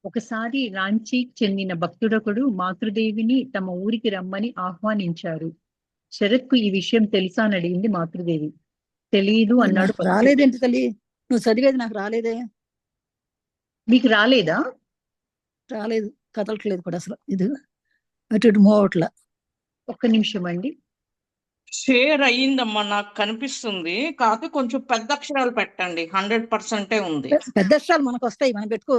ఒకసారి రాంచీకి చెందిన భక్తుడొకడు మాతృదేవిని తమ ఊరికి రమ్మని ఆహ్వానించారు. శరత్కు ఈ విషయం తెలుసా అని అడిగింది మాతృదేవి. తెలీదు అన్నాడు నాకు భక్తుడు. రాలేదేంటి తల్లి, నువ్వు చదివేది నాకు రాలేదే. మీకు రాలేదా? రాలేదు, కదలట్లేదు కూడా అసలు. ఇది అటు ఇటు మూవ్ అవట్లా. ఒక్క నిమిషం అండి. షేర్ అయ్యిందమ్మా, నాకు కనిపిస్తుంది. కాకపోతే కొంచెం పెద్ద అక్షరాలు పెట్టండి. 100% ఉంది. పెద్ద అక్షరాలు మనకు వస్తాయి, మనం పెట్టుకో.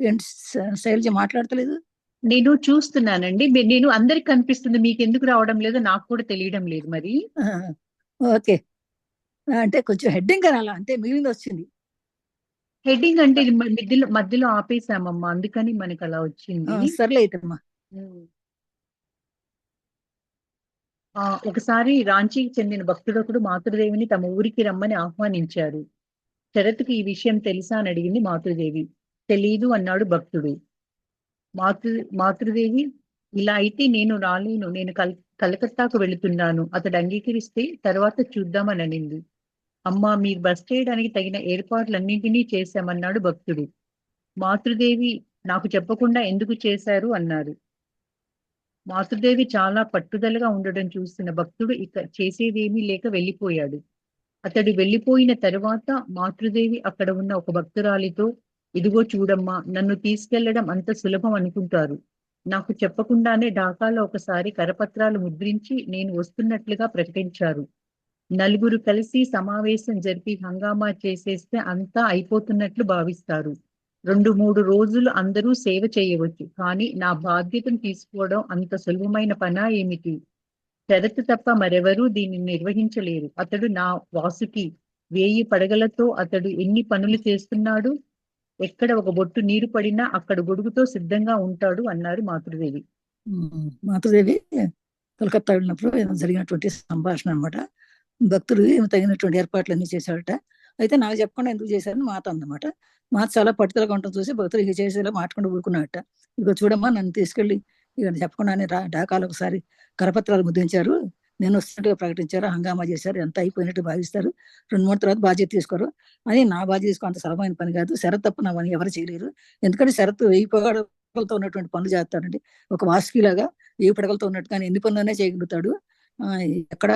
ఏంటి శైలజ మాట్లాడతలేదు? నేను చూస్తున్నానండి. నేను అందరికి కనిపిస్తుంది, మీకు ఎందుకు రావడం లేదో నాకు కూడా తెలియడం లేదు మరి. ఓకే, అంటే కొంచెం హెడ్డింగ్ అనాలా, అంటే మిగిలింది వచ్చింది. హెడ్డింగ్ అంటే ఇది మధ్యలో మధ్యలో ఆపేసామమ్మా, అందుకని మనకు అలా వచ్చింది. సర్లే అయితే అమ్మా. ఒకసారి రాంచీకి చెందిన భక్తుడొకడు మాతృదేవిని తమ ఊరికి రమ్మని ఆహ్వానించారు. శరత్కి ఈ విషయం తెలుసా అని అడిగింది మాతృదేవి. తెలీదు అన్నాడు భక్తుడు. మాతృదేవి, ఇలా అయితే నేను రాలేను, నేను కలకత్తాకు వెళుతున్నాను, అతడు అంగీకరిస్తే తర్వాత చూద్దామని అనింది. అమ్మా, మీరు బస్ చేయడానికి తగిన ఏర్పాట్లన్నింటినీ చేశామన్నాడు భక్తుడు. మాతృదేవి, నాకు చెప్పకుండా ఎందుకు చేశారు అన్నారు. మాతృదేవి చాలా పట్టుదలగా ఉండడం చూసిన భక్తుడు ఇక చేసేదేమీ లేక వెళ్ళిపోయాడు. అతడు వెళ్ళిపోయిన తరువాత మాతృదేవి అక్కడ ఉన్న ఒక భక్తురాలితో, ఇదిగో చూడమ్మా, నన్ను తీసుకెళ్లడం అంత సులభం అనుకుంటారు. నాకు చెప్పకుండానే ఢాకాలో ఒకసారి కరపత్రాలు ముద్రించి నేను వస్తున్నట్లుగా ప్రకటించారు. నలుగురు కలిసి సమావేశం జరిపి హంగామా చేసేస్తే అంతా అయిపోతున్నట్లు భావిస్తారు. 2-3 రోజులు అందరూ సేవ చేయవచ్చు, కానీ నా బాధ్యతను తీసుకోవడం అంత సులభమైన పనా ఏమిటి? శరత్ తప్ప మరెవరూ దీన్ని నిర్వహించలేరు. అతడు నా వాసుకి 1000 పడగలతో అతడు ఎన్ని పనులు చేస్తున్నాడు. ఎక్కడ ఒక బొట్టు నీరు పడినా అక్కడ గొడుగుతో సిద్ధంగా ఉంటాడు అన్నారు మాతృదేవి. మాతృదేవి కలకత్తా వెళ్ళినప్పుడు జరిగినటువంటి సంభాషణ అనమాట. భక్తుడు తగినటువంటి ఏర్పాట్లన్నీ చేశాడట. అయితే నాకు చెప్పకుండా ఎందుకు చేశారని మాత అందమాట. మాత చాలా పట్టుదలగా ఉంటుంది చూసి భక్తుడు ఇక చేసేలా మాట్లాడుకుంటూ ఊరుకున్నట్ట. ఇక చూడమ్మా, నన్ను తీసుకెళ్ళి ఇక చెప్పకుండానే ఢాకాలో ఒకసారి కరపత్రాలు ముద్రించారు, నేను వస్తున్నట్టుగా ప్రకటించారు, హంగామా చేశారు, ఎంత అయిపోయినట్టు భావిస్తారు, 2-3 తర్వాత బాధ్యత తీసుకోరు అని. నా బాధ్యత తీసుకో అంత సులభమైన పని కాదు, శరత్ తప్ప నా పని ఎవరు చేయలేరు. ఎందుకంటే శరత్ 1000 పడగలతో ఉన్నటువంటి పనులు చేస్తాడండి. ఒక వాసుకిలాగా 1000 పడగలతో ఉన్నట్టు కానీ ఎన్ని పనులనే చేయగలుగుతాడు. ఎక్కడ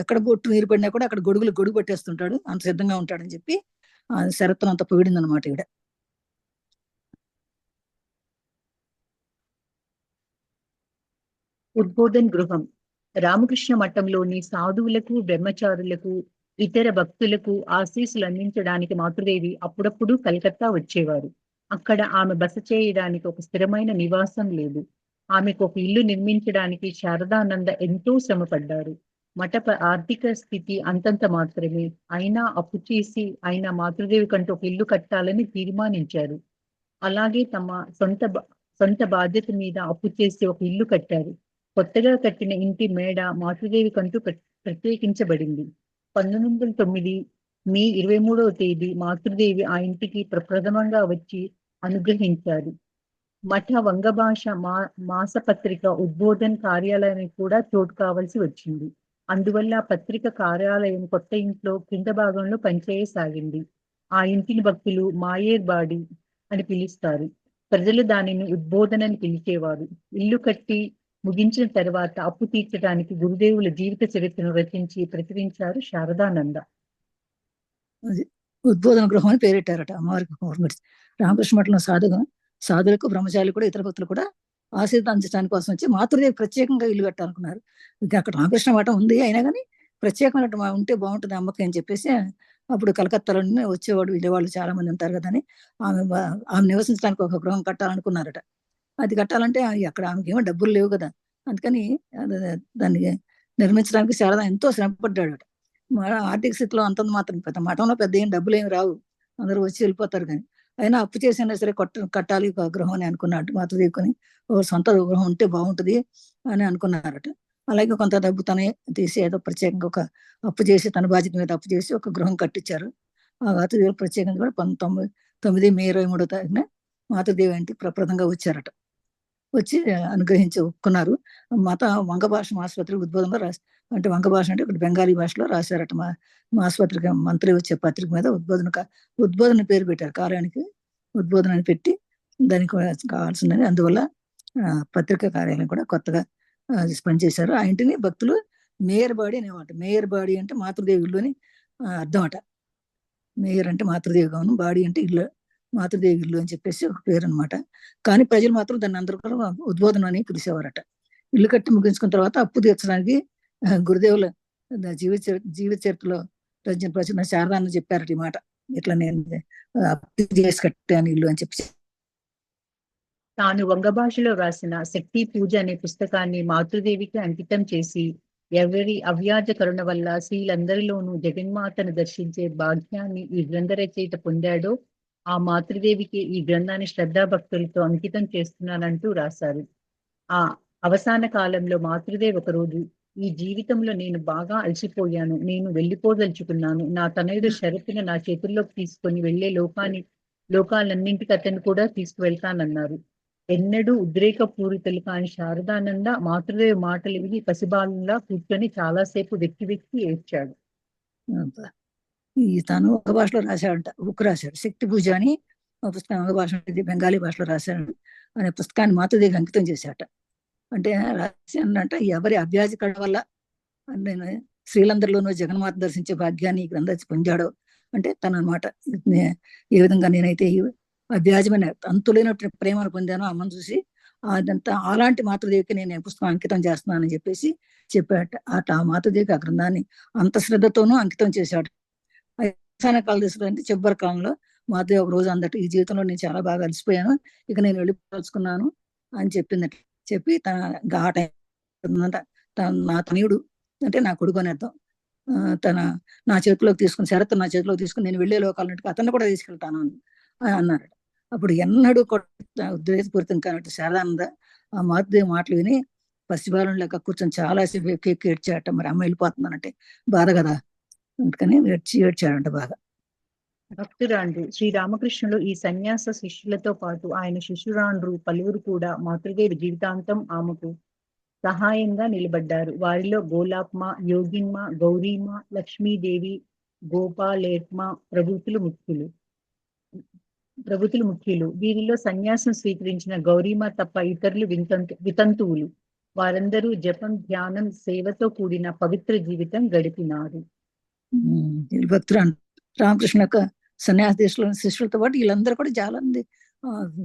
ఎక్కడ బొట్టు నీరు పడినా కూడా అక్కడ గొడుగు పట్టేస్తుంటాడు, అంత సిద్ధంగా ఉంటాడని చెప్పి శరత్ను అంత పొగిడింది అనమాట ఈవిడ. ఉద్బోధన్ గృహం. రామకృష్ణ మఠంలోని సాధువులకు, బ్రహ్మచారులకు, ఇతర భక్తులకు ఆశీస్సులు అందించడానికి మాతృదేవి అప్పుడప్పుడు కలకత్తా వచ్చేవారు. అక్కడ ఆమె బస చేయడానికి ఒక స్థిరమైన నివాసం లేదు. ఆమెకు ఒక ఇల్లు నిర్మించడానికి శారదానంద ఎంతో శ్రమపడ్డారు. మఠప ఆర్థిక స్థితి అంతంత మాత్రమే అయినా అప్పు చేసి అయినా మాతృదేవి కంటూ ఒక ఇల్లు కట్టాలని తీర్మానించారు. అలాగే తమ సొంత బాధ్యత మీద అప్పు చేసి ఒక ఇల్లు కట్టారు. కొత్తగా కట్టిన ఇంటి మేడ మాతృదేవి కంటూ ప్రత్యేకించబడింది. 1909 మే 23వ తేదీ మాతృదేవి ఆ ఇంటికి ప్రప్రథమంగా వచ్చి అనుగ్రహించారు. మఠ వంగభాష మాసపత్రిక ఉద్బోధన్ కార్యాలయానికి కూడా చోటు కావాల్సి వచ్చింది. అందువల్ల పత్రిక కార్యాలయం కొత్త ఇంట్లో కింద భాగంలో పనిచేయసాగింది. ఆ ఇంటిని భక్తులు మాయేర్ బాడి అని పిలుస్తారు. ప్రజలు దానిని ఉద్బోధనని పిలిచేవారు. ఇల్లు కట్టి ముగించిన తర్వాత అప్పు తీర్చడానికి గురుదేవుల జీవిత చరిత్రను రచించి ప్రచురించారు శారదానంద. ఉద్బోధన గృహం అని పేరెట్టారట అమ్మవారికి. రామకృష్ణ మఠంలో సాధులకు, బ్రహ్మచారులు కూడా, ఇతర భక్తులు కూడా ఆశీర్వాదం అందించడానికి కోసం వచ్చి మాతృదేవి ప్రత్యేకంగా ఇల్లు కట్టాలనుకున్నారు. అక్కడ రామకృష్ణ మఠం ఉంది, అయినా కానీ ప్రత్యేకమైన ఉంటే బాగుంటుంది అమ్మకి అని చెప్పేసి అప్పుడు కలకత్తాలోనే వచ్చేవాడు వెళ్ళేవాళ్ళు చాలా మంది ఉంటారు కదా అని ఆమె నివసించడానికి ఒక గృహం కట్టాలనుకున్నారట. అది కట్టాలంటే అక్కడ ఆమెకి ఏమో డబ్బులు లేవు కదా, అందుకని దాన్ని నిర్మించడానికి శారద ఎంతో శ్రమపడ్డాడట. ఆర్థిక స్థితిలో అంతంత మాత్రం, పెద్ద మఠంలో పెద్ద ఏం డబ్బులు ఏమి రావు, అందరూ వచ్చి వెళ్ళిపోతారు. కానీ అయినా అప్పు చేసినా సరే కట్టాలి ఒక గృహం అని అనుకున్నాడు. మాతృదేవికొని ఓ సొంత గృహం ఉంటే బాగుంటుంది అని అనుకున్నారట. అలాగే కొంత డబ్బు తనే తీసి ఏదో ప్రత్యేకంగా ఒక అప్పు చేసి, తన బాధ్యత మీద అప్పు చేసి ఒక గృహం కట్టించారు. ఆ మాతృదేవి ప్రత్యేకంగా కూడా 1909 మే 23వ తారీఖున మాతృదేవి ఇంటికి ప్రప్రదంగా వచ్చారట. వచ్చి అనుగ్రహించి ఒప్పుకున్నారు. వంగ భాష ఆసుపత్రి ఉద్బోధనలో అంటే వంగ భాష అంటే ఇక్కడ బెంగాలీ భాషలో రాశారట. మా ఆసుపత్రికి మంత్రి వచ్చే పత్రిక మీద ఉద్బోధన పేరు పెట్టారు. కార్యానికి ఉద్బోధన అని పెట్టి దానికి కావాల్సిందని, అందువల్ల పత్రికా కార్యాలయం కూడా కొత్తగా పనిచేశారు. ఆ ఇంటిని భక్తులు మేయర్ బాడీ అనేమాట. మేయర్ బాడీ అంటే మాతృదేవి ఇల్లు అని అర్థం అట. మేయర్ అంటే మాతృదేవి గౌను, బాడీ అంటే ఇల్లు, మాతృదేవి ఇల్లు అని చెప్పేసి ఒక పేరు అనమాట. కానీ ప్రజలు మాత్రం దాన్ని అందరూ కూడా ఉద్బోధన అని పిలిచేవారట. ఇల్లు కట్టి ముగించుకున్న తర్వాత అప్పు తీర్చడానికి గురుదేవుల జీవిత చరిత్రలో రచించిన ప్రచురణ శారదాన్ని చెప్పారట ఈ మాట. ఇట్లా నేను అప్పు చేసి కట్టాను ఇల్లు అని చెప్పి. తాను వంగ భాషలో రాసిన శక్తి పూజ అనే పుస్తకాన్ని మాతృదేవికి అంకితం చేసి, ఎవరి అవ్యాజ కరుణ వల్ల స్త్రీలందరిలోనూ జగన్మాతను దర్శించే భాగ్యాన్ని ఈ గ్రంథ రచయిత పొందాడో ఆ మాతృదేవికి ఈ గ్రంథాన్ని శ్రద్ధాభక్తులతో అంకితం చేస్తున్నానంటూ రాశారు. ఆ అవసాన కాలంలో మాతృదేవి ఒకరోజు, ఈ జీవితంలో నేను బాగా అలసిపోయాను, నేను వెళ్ళిపోదలుచుకున్నాను, నా తనయుడు షరతును నా చేతుల్లోకి తీసుకొని వెళ్లే లోకాలన్నింటికి అతను కూడా తీసుకువెళ్తానన్నారు. ఎన్నడూ ఉద్రేక పూరితలు కాని శారదానంద మాతృదేవి మాటలు విని పసిబాలంలా కూర్చొని చాలాసేపు వెక్కి ఏడ్చాడు. తను ఒక భాషలో రాశాడంట, బుక్ రాశాడు. శక్తి పూజ అని పుస్తకం ఒక భాష, బెంగాలీ భాషలో రాశాడు. అనే పుస్తకాన్ని మాతృదేవికి అంకితం చేశాట. అంటే రాశానంట, ఎవరి అభ్యాజ కళ వల్ల నేను స్త్రీలందరిలోనూ జగన్మాత దర్శించే భాగ్యాన్ని ఈ గ్రంథం పొందాడో అంటే తన అనమాట. ఏ విధంగా నేనైతే అభ్యాజమైన అంతులేనటువంటి ప్రేమను పొందానో అమ్మను చూసి, అదంతా అలాంటి మాతృదేవికి నేను పుస్తకం అంకితం చేస్తున్నానని చెప్పేసి చెప్పాట. ఆ మాతృదేవికి ఆ గ్రంథాన్ని అంత శ్రద్ధతోనూ అంకితం చేశాడు. అవసాన కాలం తీసుకుంటే చివరి కాలంలో మాతృదేవి ఒక రోజు అందట, ఈ జీవితంలో నేను చాలా బాగా అలసిపోయాను, ఇక నేను వెళ్ళిపోదలుచుకున్నాను అని చెప్పిందట. చెప్పి నా తనయుడు అంటే నా కొడుకు అని అర్థం, నా చేతిలోకి తీసుకుని, శరత్ నా చేతిలోకి తీసుకుని నేను వెళ్ళే లోకాలన్నట్టు అతన్ని కూడా తీసుకెళ్తాను అని అన్నారట. అప్పుడు ఎన్నడూ కూడా ఉద్రేకపూరితం కానట్టు శారదానంద ఆ మాతృదేవి మాటలు విని పసిబాలను లెక్క కూర్చొని చాలా సేపు ఏడ్చాడట. మరి అమ్మ వెళ్ళిపోతున్నానంటే బాధ కదా, అందుకని ఏడ్చాడంట బాగా. భక్తురాండ్రు శ్రీరామకృష్ణులు ఈ సన్యాస శిష్యులతో పాటు ఆయన శిష్యురాండ్రు పలువురు కూడా మాతృదేవి జీవితాంతం ఆమెకు సహాయంగా నిలబడ్డారు. వారిలో గోలాప్మ, యోగిన్మ, గౌరీమ, లక్ష్మీదేవి, గోపాలేట్మ ప్రభుతులు ముఖ్యులు. వీరిలో సన్యాసం స్వీకరించిన గౌరీమ తప్ప ఇతరులు వితంతువులు. వారందరూ జపం, ధ్యానం, సేవతో కూడిన పవిత్ర జీవితం గడిపినారు. భక్తురాండ్రు రామకృష్ణ యొక్క సన్యాస దేశంలో శిష్యులతో పాటు వీళ్ళందరూ కూడా చాలా మంది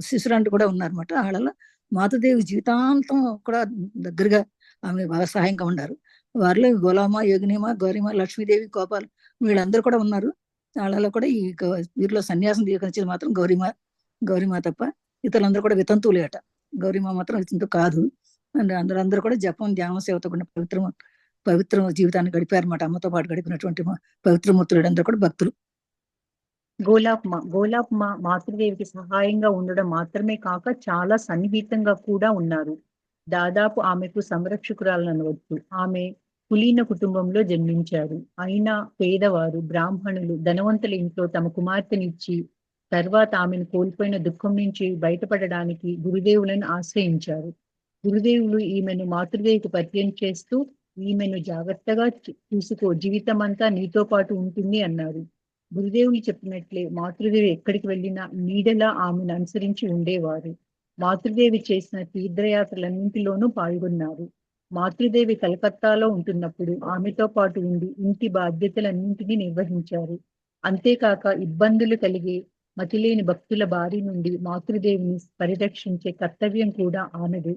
శిష్యురాండ్రు కూడా ఉన్నారన్నమాట. వాళ్ళలో మాతృదేవి జీవితాంతం కూడా దగ్గరగా ఆమె బాగా సహాయంగా ఉన్నారు. వారిలో గోలామ, యోగినిమ, గౌరీమ, లక్ష్మీదేవి, గోపాల్ వీళ్ళందరూ కూడా ఉన్నారు. వాళ్ళలో కూడా వీరిలో సన్యాసం తీసుకొచ్చేది మాత్రం గౌరీమ తప్ప ఇతరులందరూ కూడా వితంతువులే అట. గౌరీమ మాత్రం వితంతు కాదు. అందరూ కూడా జపం, ధ్యాన సేవతో కూడా పవిత్ర జీవితాన్ని గడిపారన్నమాట. అమ్మతో పాటు గడిపినటువంటి పవిత్రమూర్తులు అందరూ కూడా భక్తులు. గోలాప్మ మాతృదేవికి సహాయంగా ఉండడం మాత్రమే కాక చాలా సన్నిహితంగా కూడా ఉన్నారు. దాదాపు ఆమెకు సంరక్షకురాలనవచ్చు. ఆమె కులీన కుటుంబంలో జన్మించారు. అయినా పేదవారు, బ్రాహ్మణులు, ధనవంతుల ఇంట్లో తమ కుమార్తెనిచ్చి తర్వాత ఆమెను కోల్పోయిన దుఃఖం నుంచి బయటపడడానికి గురుదేవులను ఆశ్రయించారు. గురుదేవులు ఈమెను మాతృదేవికి పరిచయం చేస్తూ, ఈమెను జాగ్రత్తగా చూసుకో, జీవితమంతా నీతో పాటు ఉంటుంది అన్నారు. గురుదేవులు చెప్పినట్లే మాతృదేవి ఎక్కడికి వెళ్ళినా నీడలా ఆమెను అనుసరించి ఉండేవారు. మాతృదేవి చేసిన తీర్థయాత్రలన్నింటిలోనూ పాల్గొన్నారు. మాతృదేవి కలకత్తాలో ఉంటున్నప్పుడు ఆమెతో పాటు ఉండి ఇంటి బాధ్యతలన్నింటినీ నిర్వహించారు. అంతేకాక ఇబ్బందులు కలిగే మతిలేని భక్తుల బారి నుండి మాతృదేవిని పరిరక్షించే కర్తవ్యం కూడా ఆమెది.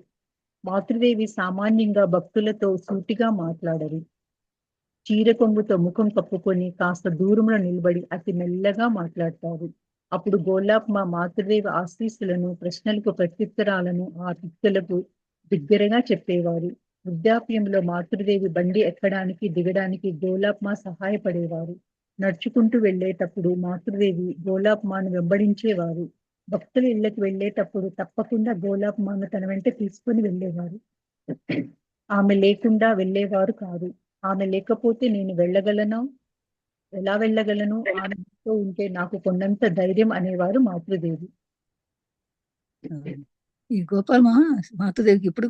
మాతృదేవి సామాన్యంగా భక్తులతో సూటిగా మాట్లాడరు. చీర కొంగుతో ముఖం కప్పుకొని కాస్త దూరంలో నిలబడి అతి మెల్లగా మాట్లాడతారు. అప్పుడు గోలాప్మ మాతృదేవి ఆశీస్సులను, ప్రశ్నలకు ప్రత్యుత్తరాలను ఆ భక్తులకు దగ్గరగా చెప్పేవారు. వృద్ధాప్యంలో మాతృదేవి బండి ఎక్కడానికి, దిగడానికి గోలాప్మ సహాయపడేవారు. నడుచుకుంటూ వెళ్లేటప్పుడు మాతృదేవి గోలాప్మను వెంబడించేవారు. భక్తుల ఇళ్లకు వెళ్లేటప్పుడు తప్పకుండా గోలాప్మను తన వెంట తీసుకుని వెళ్ళేవారు. ఆమె లేకుండా వెళ్ళేవారు కాదు. ఆమె లేకపోతే నేను వెళ్ళగలనా? ఎలా వెళ్ళగలను? ఆమెతో ఉంటే నాకు కొండంత ధైర్యం అనేవారు మాతృదేవి. ఈ మాతృదేవికి ఇప్పుడు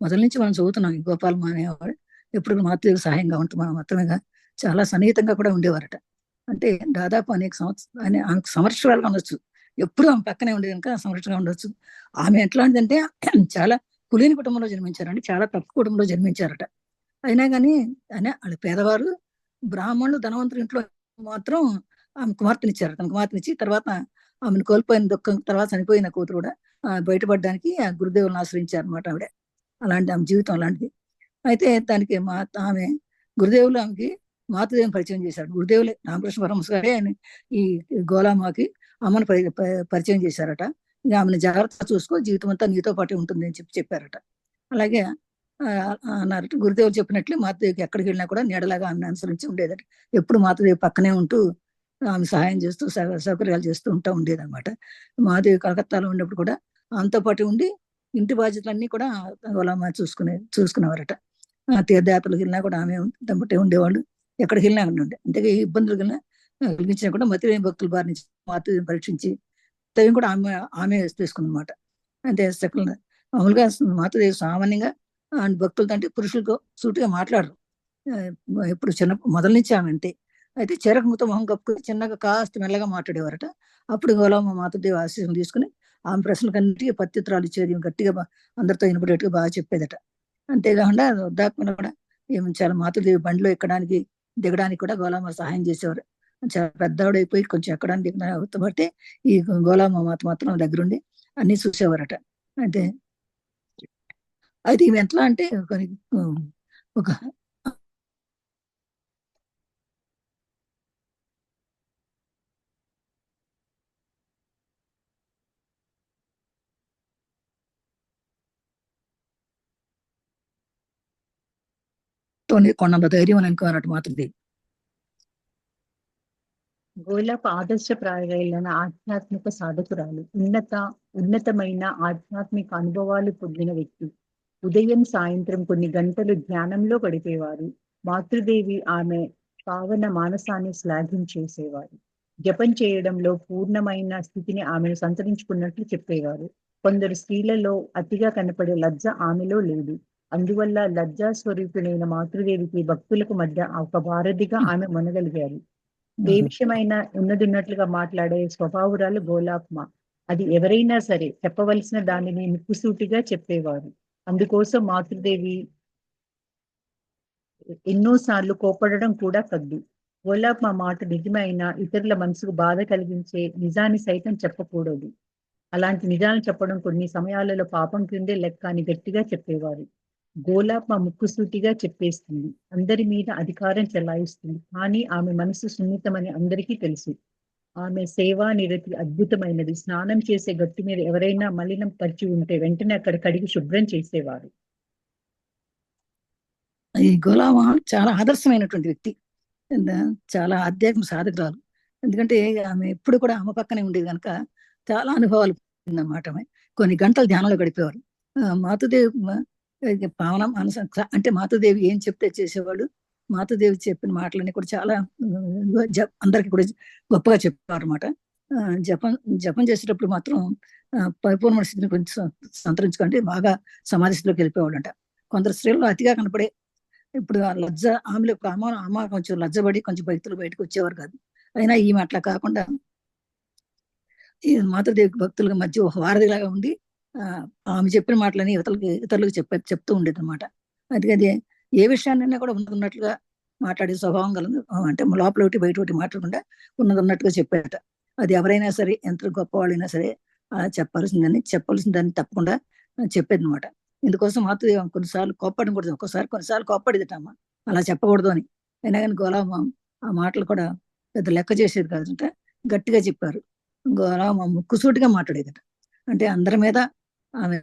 మొదల నుంచి మనం చదువుతున్నాం. ఈ గోపాలమ్మ అనేవాడు ఎప్పుడు మాతృదేవి సహాయంగా ఉంటుంది. మనం మాత్రమేగా చాలా సన్నిహితంగా కూడా ఉండేవారట. అంటే దాదాపు అనేక ఆమెకు సంవత్సరాలుగా ఉండొచ్చు. ఎప్పుడు ఆమె పక్కనే ఉండేది కనుక సంవత్సరంగా ఉండొచ్చు. ఆమె ఎట్లాంటిదంటే చాలా కులీన కుటుంబంలో జన్మించారండి. చాలా తక్కువ కుటుంబంలో జన్మించారట. అయినా కానీ వాళ్ళ పేదవారు, బ్రాహ్మణులు, ధనవంతుల ఇంట్లో మాత్రం ఆమె కుమార్తెనిచ్చారు. తన కుమార్తెనిచ్చి తర్వాత ఆమెను కోల్పోయిన దుఃఖం, తర్వాత చనిపోయిన కూతురు కూడా బయటపడడానికి ఆ గురుదేవులను ఆశ్రయించారు అనమాట ఆవిడ. అలాంటి ఆమె జీవితం అలాంటిది. అయితే దానికి ఆమె గురుదేవులు ఆమెకి మాతృదేవిని పరిచయం చేశారు. గురుదేవులే రామకృష్ణ పరమహంస గారే ఈ గోలామాకి అమ్మను పరిచయం చేశారట. ఇక ఆమెను జాగ్రత్తగా చూసుకో, జీవితం అంతా నీతో పాటే ఉంటుంది అని చెప్పారట. అలాగే అన్నారట. గురుదేవులు చెప్పినట్లే మాతృదేవికి ఎక్కడికి వెళ్ళినా కూడా నీడలాగా ఆమెను అనుసరించి ఉండేదట. ఎప్పుడు మాతృదేవి పక్కనే ఉంటూ ఆమె సహాయం చేస్తూ సౌకర్యాలు చేస్తూ ఉండేదన్నమాట. మాతృదేవి కలకత్తాలో ఉన్నప్పుడు కూడా ఆమెతో పాటు ఉండి ఇంటి బాధ్యతలన్నీ కూడా గోలామ చూసుకునేవారట. తీర్థయాత్రలకు వెళ్ళినా కూడా ఆమె తమ్మటే ఉండేవాళ్ళు. ఎక్కడికి వెళ్ళినా ఉండే అంతే ఇబ్బందులు కలిగించినా కూడా మతి భక్తుల బారి నుంచి మాతృదేవిని పరీక్షించి దైవం కూడా ఆమె తీసుకుందన్నమాట. అంటే మామూలుగా మాతృదేవి సామాన్యంగా భక్తులతో అంటే పురుషులతో సూటిగా మాట్లాడరు. ఇప్పుడు మొదల నుంచి ఆమె అంతే. అయితే చెరకుముతో మొహం కప్పుకుని చిన్నగా కాస్త మెల్లగా మాట్లాడేవారట. అప్పుడు గోలామ మాతృదేవి ఆశీస్సులు తీసుకుని ఆమె ప్రశ్నలకన్నిటికీ ప్రత్యుత్తరాలు ఇచ్చేది. గట్టిగా అందరితో వినపడేట్టుగా బాగా చెప్పేదట. అంతేకాకుండా వృద్ధాత్మలో కూడా చాలా మాతృదేవి బండిలో ఎక్కడానికి దిగడానికి కూడా గోలామ సహాయం చేసేవారు. చాలా పెద్దవాడైపోయి కొంచెం ఎక్కడానికి దిగబడితే ఈ గోలామ మాత్రం దగ్గరుండి అన్ని చూసేవారట. అయితే ఇవి ఎట్లా అంటే ఒక కొండంత ధైర్యం అని అనుకున్నారట మాతృదేవి. గోలాప్ ఆదర్శప్రాయులైన ఆధ్యాత్మిక సాధకురాలు. ఉన్నతమైన ఆధ్యాత్మిక అనుభవాలు పొందిన వ్యక్తి. ఉదయం సాయంత్రం కొన్ని గంటలు ధ్యానంలో గడిపేవారు. మాతృదేవి ఆమె పావన మానసాన్ని శ్లాఘించేసేవారు. జపం చేయడంలో పూర్ణమైన స్థితిని ఆమెను సంతరించుకున్నట్లు చెప్పేవారు. కొందరు స్త్రీలలో అతిగా కనపడే లజ్జ ఆమెలో లేదు. అందువల్ల లజ్జా స్వరూపిణైన మాతృదేవికి భక్తులకు మధ్య ఒక వారధిగా ఆమె మనగలిగారు. ఏ విషయమైనా ఉన్నదిన్నట్లుగా మాట్లాడే స్వభావురాలు గోలాప్మ. అది ఎవరైనా సరే చెప్పవలసిన దానిని ముక్కుసూటిగా చెప్పేవారు. అందుకోసం మాతృదేవి ఎన్నోసార్లు కోపడడం కూడా కద్దు. గోలాప్మ మాట నిజమైన ఇతరుల మనసుకు బాధ కలిగించే నిజాన్ని సైతం చెప్పకూడదు. అలాంటి నిజాలను చెప్పడం కొన్ని సమయాలలో పాపం కిందే లెక్క అని గట్టిగా చెప్పేవారు. గోలాప్మ ముక్కుసూటిగా చెప్పేస్తుంది. అందరి మీద అధికారం చెలాయిస్తుంది. కానీ ఆమె మనసు సున్నితమని అందరికీ తెలుసు. ఆమె సేవా నిరతి అద్భుతమైనది. స్నానం చేసే గట్టు మీద ఎవరైనా మలినం పరిచి ఉంటే వెంటనే అక్కడ కడిగి శుభ్రం చేసేవారు. ఈ గోలామ చాలా ఆదర్శమైనటువంటి వ్యక్తి. చాలా ఆధ్యాత్మిక సాధకురాలు. ఎందుకంటే ఆమె ఎప్పుడు కూడా ఆమె పక్కనే ఉండేది కనుక చాలా అనుభవాలు అన్నమాట. కొన్ని గంటలు ధ్యానంలో గడిపేవారు. మాతృదేవి పావనం అంటే మాతృదేవి ఏం చెప్తే చేసేవాడు. మాతృదేవి చెప్పిన మాటలన్నీ కూడా చాలా అందరికి కూడా గొప్పగా చెప్పారు అనమాట. జపం చేసేటప్పుడు మాత్రం పరిపూర్ణ స్థితిని కొంచెం సంతరించుకుంటే బాగా సమాధి స్థితిలోకి వెళ్ళిపోవాడంట. కొందరు స్త్రీలు అతిగా కనపడే ఇప్పుడు ఆ లజ్జ ఆమెలో అమ్మ కొంచెం లజ్జపడి కొంచెం బయటకు వచ్చేవారు కాదు. అయినా ఈమె అట్లా కాకుండా ఈ మాతృదేవి భక్తుల మధ్య ఒక వారధిలాగా ఉండి ఆమె చెప్పిన మాటలని ఇతరులకు చెప్తూ ఉండేది అనమాట. అందుకని ఏ విషయాన్నైనా కూడా ఉన్నట్లుగా మాట్లాడే స్వభావం కలదు. అంటే లోపల ఒకటి బయట ఒకటి మాట్లాడకుండా ఉన్నట్టుగా చెప్పారట. అది ఎవరైనా సరే ఎంత గొప్పవాళ్ళైనా సరే చెప్పాల్సిన దాన్ని తప్పకుండా చెప్పేది అనమాట. ఇందుకోసం మాతృదేవి కొన్నిసార్లు కోప్పడం కూడా కొన్నిసార్లు కోప్పడేదట అమ్మ అలా చెప్పకూడదు అని. అయినా కానీ గోలామ ఆ మాటలు కూడా పెద్ద లెక్క చేసేది కాదంటే గట్టిగా చెప్పారు. గోలామ ముక్కుసూటిగా మాట్లాడేదట. అంటే అందరి మీద ఆమె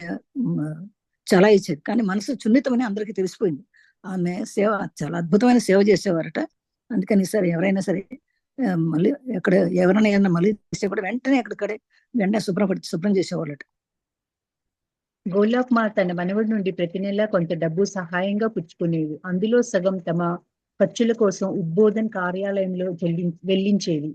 చాలా ఇచ్చేది. కానీ మనసు సున్నితమని అందరికీ తెలిసిపోయింది. ఆమె సేవ చాలా అద్భుతమైన సేవ చేసేవారట. అందుకని సరే ఎవరైనా సరే మళ్ళీ ఎవరైనా మళ్ళీ చేస్తే కూడా వెంటనే వెంటనే శుభ్రం చేసేవాళ్ళట. గోలాప్మ తన మనవడి నుండి ప్రతి నెలా కొంత డబ్బు సహాయంగా పుచ్చుకునేది. అందులో సగం తమ ఖర్చుల కోసం ఉద్బోధన్ కార్యాలయంలో వెల్లించేది.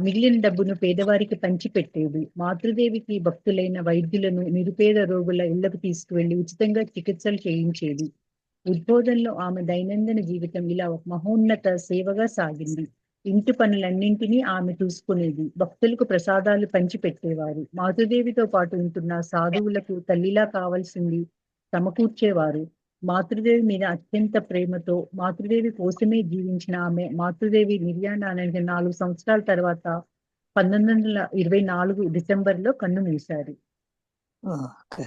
మిగిలిన డబ్బును పేదవారికి పంచిపెట్టేది. మాతృదేవికి భక్తులైన వైద్యులను నిరుపేద రోగుల ఇళ్లకు తీసుకువెళ్లి ఉచితంగా చికిత్సలు చేయించేది. ఉద్బోధనలో ఆమె దైనందిన జీవితం ఇలా ఒక మహోన్నత సేవగా సాగింది. ఇంటి పనులన్నింటినీ ఆమె చూసుకునేది. భక్తులకు ప్రసాదాలు పంచిపెట్టేవారు. మాతృదేవితో పాటు ఉంటున్న సాధువులకు తల్లిలా కావాల్సింది సమకూర్చేవారు. మాతృదేవి మీద అత్యంత ప్రేమతో మాతృదేవి కోసమే జీవించిన ఆమె మాతృదేవి నిర్యాణానికి 4 సంవత్సరాల తర్వాత 1924 డిసెంబర్లో కన్ను మూశారు. ఓకే.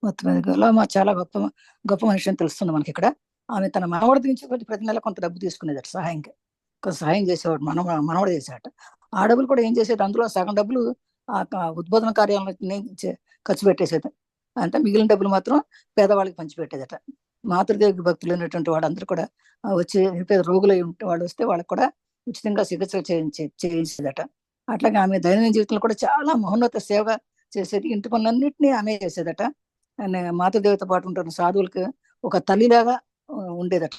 మొత్తం మీద గోలామ చాలా గొప్ప గొప్ప మనిషి అని తెలుస్తుంది మనకి ఇక్కడ. ఆమె తన మనవడి నుంచి ప్రతి నెల కొంత డబ్బు తీసుకునేదట సహాయంగా. కొంత సహాయం చేసేవాడు, మనవడు చేసేట. ఆ డబ్బులు కూడా ఏం చేసేది, అందులో సగం డబ్బులు ఉద్బోధన కార్యాలయం ఖర్చు పెట్టేసేది. అంటే మిగిలిన డబ్బులు మాత్రం పేదవాళ్ళకి పంచిపెట్టేదట. మాతృదేవికి భక్తులు అయినటువంటి వాళ్ళందరూ కూడా వచ్చి పేద రోగులు వాళ్ళు వస్తే వాళ్ళకి కూడా ఉచితంగా చికిత్స చేయించేదట. అట్లాగే ఆమె దైనందిన జీవితంలో కూడా చాలా మహోన్నత సేవ చేసేది. ఇంటి పనులన్నింటినీ ఆమె చేసేదట. మాతృదేవితో పాటు ఉంటున్న సాధువులకు ఒక తల్లిలాగా ఉండేదట.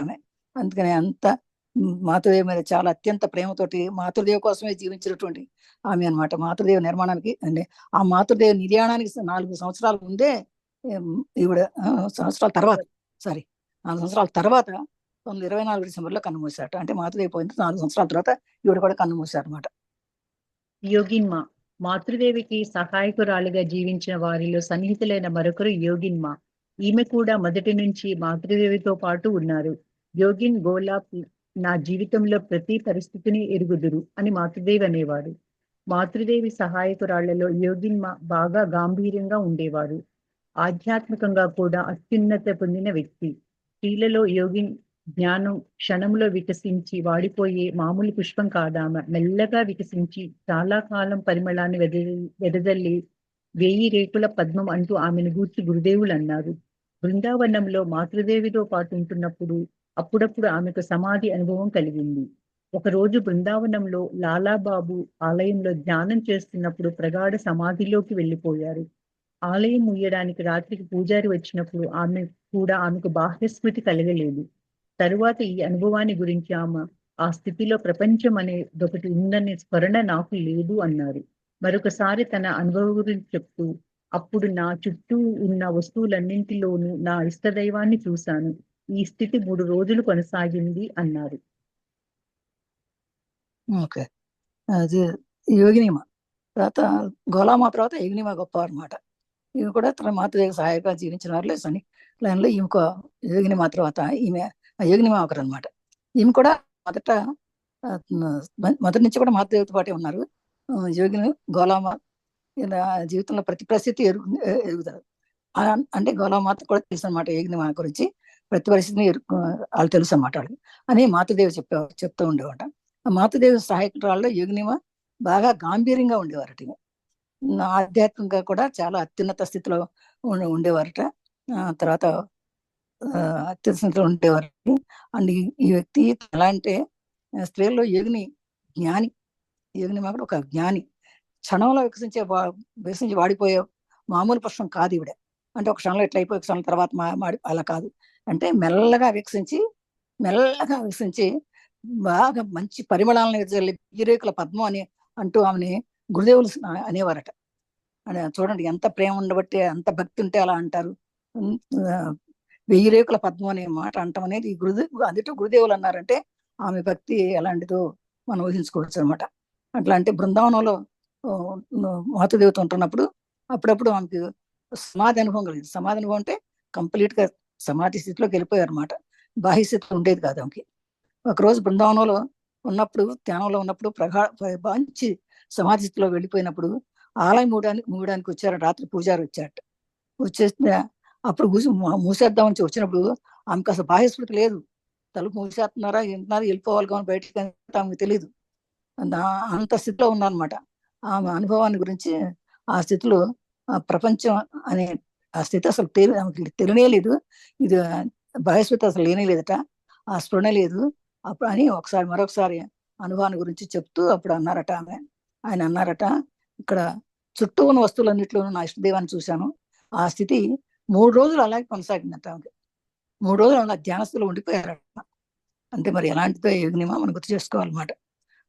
అందుకని అంత మాతృదేవి మీద చాలా అత్యంత ప్రేమతోటి మాతృదేవి కోసమే జీవించినటువంటి ఆమె అనమాట. మాతృదేవి నిర్మాణానికి అంటే ఆ మాతృదేవి నిర్యాణానికి 4 సంవత్సరాల ముందే ఈవిడ 4 సంవత్సరాల తర్వాత 1924 డిసెంబర్లో కన్నుమూశారట. అంటే మాతృదేవి పోయిన 4 సంవత్సరాల తర్వాత ఈవిడ కూడా కన్నుమూశారు అనమాట. యోగిన్మ మాతృదేవికి సహాయకురాలిగా జీవించిన వారిలో సన్నిహితులైన మరొకరు యోగిన్మ. ఈమె కూడా మొదటి నుంచి మాతృదేవితో పాటు ఉన్నారు. యోగిన్ గోలాప్ నా జీవితంలో ప్రతి పరిస్థితిని ఎరుగుదురు అని మాతృదేవి అనేవాడు. మాతృదేవి సహాయకురాళ్లలో యోగిన్మ బాగా గాంభీర్యంగా ఉండేవారు. ఆధ్యాత్మికంగా కూడా అత్యున్నత పొందిన వ్యక్తి. స్త్రీలలో యోగిన్ జ్ఞానం క్షణంలో వికసించి వాడిపోయే మామూలు పుష్పం కాదామె. మెల్లగా వికసించి చాలా కాలం పరిమళాన్ని వెదజల్లి 1000 రేకుల పద్మం అంటూ ఆమెను గూర్చి గురుదేవులు అన్నారు. బృందావనంలో మాతృదేవితో పాటు ఉంటున్నప్పుడు అప్పుడప్పుడు ఆమెకు సమాధి అనుభవం కలిగింది. ఒకరోజు బృందావనంలో లాలాబాబు ఆలయంలో ధ్యానం చేస్తున్నప్పుడు ప్రగాఢ సమాధిలోకి వెళ్ళిపోయారు. ఆలయం ముయ్యడానికి రాత్రికి పూజారి వచ్చినప్పుడు ఆమెకు బాహ్యస్మృతి కలగలేదు. తరువాత ఈ అనుభవాన్ని గురించి ఆమె ఆ స్థితిలో ప్రపంచం అనేదొకటి ఉందనే స్మరణ నాకు లేదు అన్నారు. మరొకసారి తన అనుభవం గురించి చెప్తూ, అప్పుడు నా చుట్టూ ఉన్న వస్తువులన్నింటిలోనూ నా ఇష్టదైవాన్ని చూశాను. ఈ స్థితి 3 రోజులు కొనసాగింది అన్నారు. ఓకే. అది యోగినిమ తర్వాత గోలామ తర్వాత యోగినిమ గొప్ప అనమాట. ఈమె కూడా తన మాతృదేవి సహాయకంగా జీవించిన వారిలో లైన్లో ఈమె యోగినిమ తర్వాత ఈమె యోగినిమ ఒకరు అనమాట. ఈమె కూడా మొదటి నుంచి కూడా మాతృదేవితో పాటే ఉన్నారు. యోగిని గోలామ జీవితంలో ప్రతి పరిస్థితి ఎరుగుతారు. అంటే గోలామాత కూడా తెలుసు అనమాట. యోగినిమ గురించి ప్రతి పరిస్థితిని వాళ్ళు తెలుసు అనమాట వాళ్ళకి అని మాతృదేవి చెప్తూ ఉండేవాట. ఆ మాతృదేవి సహాయకురాల్లో యోగినిమ బాగా గాంభీర్యంగా ఉండేవారట. ఆధ్యాత్మికంగా కూడా చాలా అత్యున్నత స్థితిలో ఉండేవారట. తర్వాత అత్యున్నత స్థితిలో ఉండేవారు. అండ్ ఈ వ్యక్తి ఎలా అంటే స్త్రీల్లో జ్ఞాని. యోగినిమ కూడా ఒక జ్ఞాని. క్షణంలో వికసించి వాడిపోయే మామూలు పుష్పం కాదు ఈవిడ. అంటే ఒక క్షణంలో ఎట్లా అయిపోయి క్షణం తర్వాత అలా కాదు. అంటే మెల్లగా వికసించి బాగా మంచి పరిమళాలను వెదజల్లి 1000 రేకుల పద్మం అని అంటూ ఆమెని గురుదేవులు అనేవారట. చూడండి ఎంత ప్రేమ ఉండబట్టి, అంత భక్తి ఉంటే అలా అంటారు. 1000 రేకుల పద్మం అనే మాట అంటాం అనేది అందులో గురుదేవులు అన్నారంటే ఆమె భక్తి ఎలాంటిదో మనం ఊహించుకోవచ్చు అనమాట. అట్లా అంటే బృందావనంలో మాతృదేవత ఉంటున్నప్పుడు అప్పుడప్పుడు ఆమెకు సమాధి అనుభవం కలిగింది. సమాధి అనుభవం అంటే కంప్లీట్ గా సమాధి స్థితిలోకి వెళ్ళిపోయారు అనమాట. బాహ్య స్థితిలో ఉండేది కాదు ఆమెకి. ఒకరోజు బృందావనంలో ఉన్నప్పుడు, ధ్యానంలో ఉన్నప్పుడు మంచి సమాధి స్థితిలో వెళ్ళిపోయినప్పుడు ఆలయం మూయడానికి వచ్చారు. రాత్రి పూజారి వచ్చేస్తే అప్పుడు మూసేద్దామని వచ్చినప్పుడు ఆమెకు అసలు బాహ్యస్మృతి లేదు. తలుపు మూసేస్తున్నారా ఏంటున్నారా వెళ్ళిపోవాలి కానీ బయటకు ఆమెకు తెలియదు. అంత స్థితిలో ఉన్నారనమాట. ఆమె అనుభవాన్ని గురించి ఆ స్థితిలో ప్రపంచం అనే ఆ స్థితి అసలు ఆమెకి తెలియనే లేదు. ఇది బాహ్యస్మృతి అసలు లేనే లేదట. ఆ స్పృహ లేదు. అప్పుడు అని మరొకసారి అనుభవాన్ని గురించి చెప్తూ అప్పుడు అన్నారట ఆయన అన్నారట, ఇక్కడ చుట్టూ ఉన్న వస్తువులన్నింటిలోనూ నా ఇష్టదైవాన్ని చూశాను. ఆ స్థితి 3 రోజులు అలాగే కొనసాగిందంట ఆమెకి. 3 రోజులు అలా ధ్యానస్థితిలో ఉండిపోయారట. అంటే మరి ఎలాంటిదో యోగినిమా మనం గుర్తు చేసుకోవాలన్నమాట.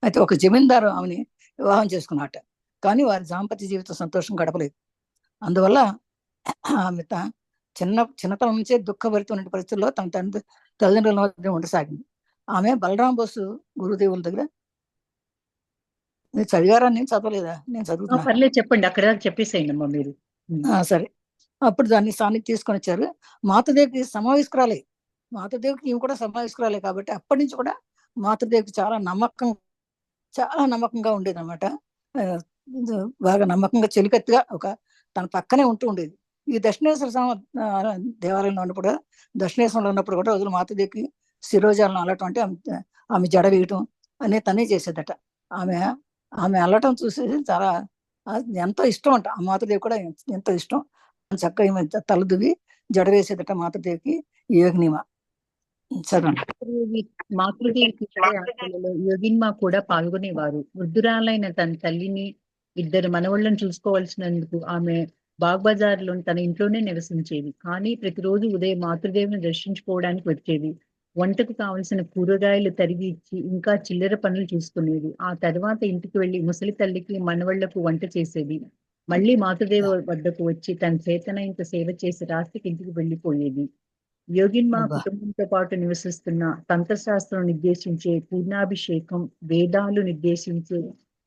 అయితే ఒక జమీందారు ఆమెని వివాహం చేసుకున్నట. కానీ వారి దాంపత్య జీవితం సంతోషం గడపలేదు. అందువల్ల ఆమె చిన్నతనం నుంచే దుఃఖభరితమైన పరిస్థితుల్లో తన తల్లిదండ్రుల మధ్య ఉండసాగింది. ఆమె బలరాం బోసు గురుదేవుల దగ్గర, మీరు చదివారా? నేను చదవలేదా? నేను చదువుతున్నా. పర్లేదు చెప్పండి, అక్కడ దాకా చెప్పేసేయండి అమ్మా మీరు. సరే. అప్పుడు దాన్ని సానికి తీసుకొని వచ్చారు. మాతృదేవికి సమావేశకురాలే. మాతృదేవికి ఈమె కూడా సమావేశకురాలే కాబట్టి అప్పటి నుంచి కూడా మాతృదేవికి చాలా నమ్మకంగా ఉండేది అనమాట. బాగా నమ్మకంగా చెలికత్తుగా తన పక్కనే ఉంటూ ఉండేది. ఈ దక్షిణేశ్వర దేవాలయంలో ఉన్నప్పుడు, దక్షిణేశ్వరంలో ఉన్నప్పుడు కూడా రోజులు మాతృదేవికి శిరోజాలను అల్లటం, అంటే ఆమె జడ వేయటం అనేది తనే చేసేదట. ఆమె అల్లటం చూసేసి చాలా ఎంతో ఇష్టం అంట. ఆ మాతృదేవి కూడా ఎంతో ఇష్టం. చక్కగా ఈమె తలదువి జడ వేసేదట మాతృదేవికి యోగినిమ. చదవండి. మాతృదేవి యోగిన్మా కూడా పాల్గొనేవారు. వృద్ధురాలైన తన తల్లిని, 2 మనవళ్లను చూసుకోవాల్సినందుకు ఆమె బాగ్ బజార్ లో తన ఇంట్లోనే నివసించేది. కానీ ప్రతిరోజు ఉదయం మాతృదేవిని దర్శించుకోవడానికి వచ్చేది. వంటకు కావలసిన కూరగాయలు తరిగి ఇచ్చి ఇంకా చిల్లర పనులు చూసుకునేది. ఆ తర్వాత ఇంటికి వెళ్లి ముసలి తల్లికి, మనవళ్లకు వంట చేసేది. మళ్ళీ మాతృదేవి వద్దకు వచ్చి తన చేతనైనంత సేవ చేసి రాత్రికి ఇంటికి వెళ్లిపోయేది. యోగిన్మా కుటుంబంతో పాటు నివసిస్తున్న తంత్రశాస్త్రం నిర్దేశించే పూర్ణాభిషేకం, వేదాలు నిర్దేశించే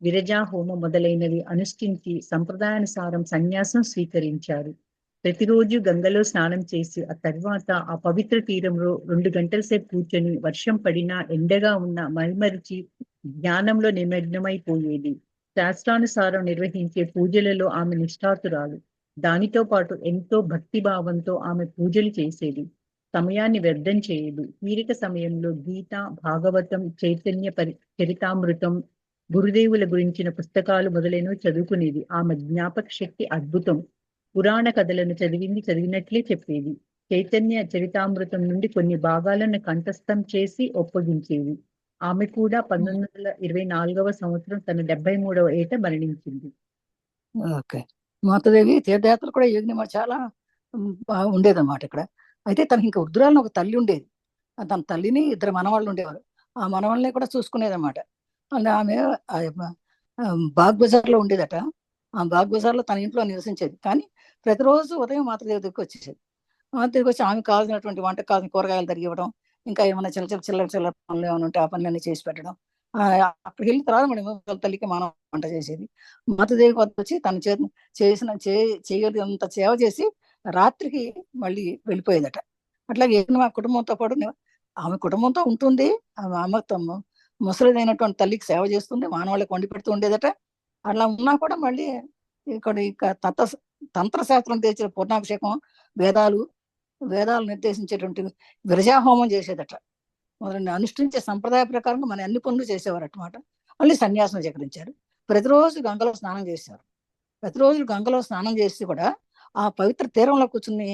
విరజా హోమం మొదలైనవి అనుష్ఠించి సంప్రదాయానుసారం సన్యాసం స్వీకరించారు. ప్రతిరోజు గంగలో స్నానం చేసి ఆ తర్వాత ఆ పవిత్ర తీరంలో 2 గంటల సేపు కూర్చొని వర్షం పడినా ఎండగా ఉన్న మైమరిచి జ్ఞానంలో నిమగ్నమైపోయేది. శాస్త్రానుసారం నిర్వహించే పూజలలో ఆమె నిష్ఠాతురాలు. దానితో పాటు ఎంతో భక్తిభావంతో ఆమె పూజలు చేసేది. సమయాన్ని వ్యర్థం చేయదు. తీరిక సమయంలో గీత, భాగవతం, చైతన్య చరితామృతం, గురుదేవుల గురించిన పుస్తకాలు మొదలైనవి చదువుకునేది. ఆమె జ్ఞాపక శక్తి అద్భుతం. పురాణ కథలను చదివినట్లే చెప్పేది. చైతన్య చరితామృతం నుండి కొన్ని భాగాలను కంఠస్థం చేసి ఒప్పగించేది. ఆమె కూడా 1924వ సంవత్సరం తన 73వ ఏట మరణించింది. ఓకే. మాతృదేవి తీర్థయాత్రలు కూడా యోగినిమ చాలా ఉండేదన్నమాట ఇక్కడ. అయితే తనకి ఇంకా వృద్ధురాలను ఒక తల్లి ఉండేది. తన తల్లిని 2 మనవాళ్ళు ఉండేవారు. ఆ మనవాళ్ళని కూడా చూసుకునేదన్నమాట. ఆమె బాగ్ బజార్లో ఉండేదట. ఆ బాగ్ బజార్లో తన ఇంట్లో నివసించేది. కానీ ప్రతిరోజు ఉదయం మాతృదేవి దగ్గరికి వచ్చేసేది. మాతృదేవికి వచ్చి ఆమెకు కావాల్సినటువంటి వంటకు కావాల్సిన కూరగాయలు తరిగి ఇవ్వడం, ఇంకా ఏమైనా చిల్లర పనులు ఏమైనా ఉంటే ఆ పనులన్నీ చేసి పెట్టడం. అక్కడికి వెళ్ళిన తర్వాత మన తల్లికి మనం వంట చేసేది. మాతృదేవికి వద్ద వచ్చి తను చేయగలిగినంత సేవ చేసి రాత్రికి మళ్ళీ వెళ్ళిపోయేదట. అట్లాగే మా కుటుంబంతో పాటు ఆమె కుటుంబంతో ఉంటుంది. ఆమె ముసలిదైనటువంటి తల్లికి సేవ చేస్తుంది, మానవాళ్ళకి వండి పెడుతూ ఉండేదట. అట్లా ఉన్నా కూడా మళ్ళీ ఇక తంత్రశాస్త్రం తెచ్చిన పూర్ణాభిషేకం, వేదాలు నిర్దేశించేటువంటి విరజాహోమం చేసేదట. మొదలైన అనుష్ఠించే సంప్రదాయ ప్రకారంగా మన అన్ని పనులు చేసేవారు అన్నమాట. మళ్ళీ సన్యాసం స్వీకరించారు. ప్రతిరోజు గంగలో స్నానం చేశారు. ప్రతిరోజు గంగలో స్నానం చేసి కూడా ఆ పవిత్ర తీరంలో కూర్చుని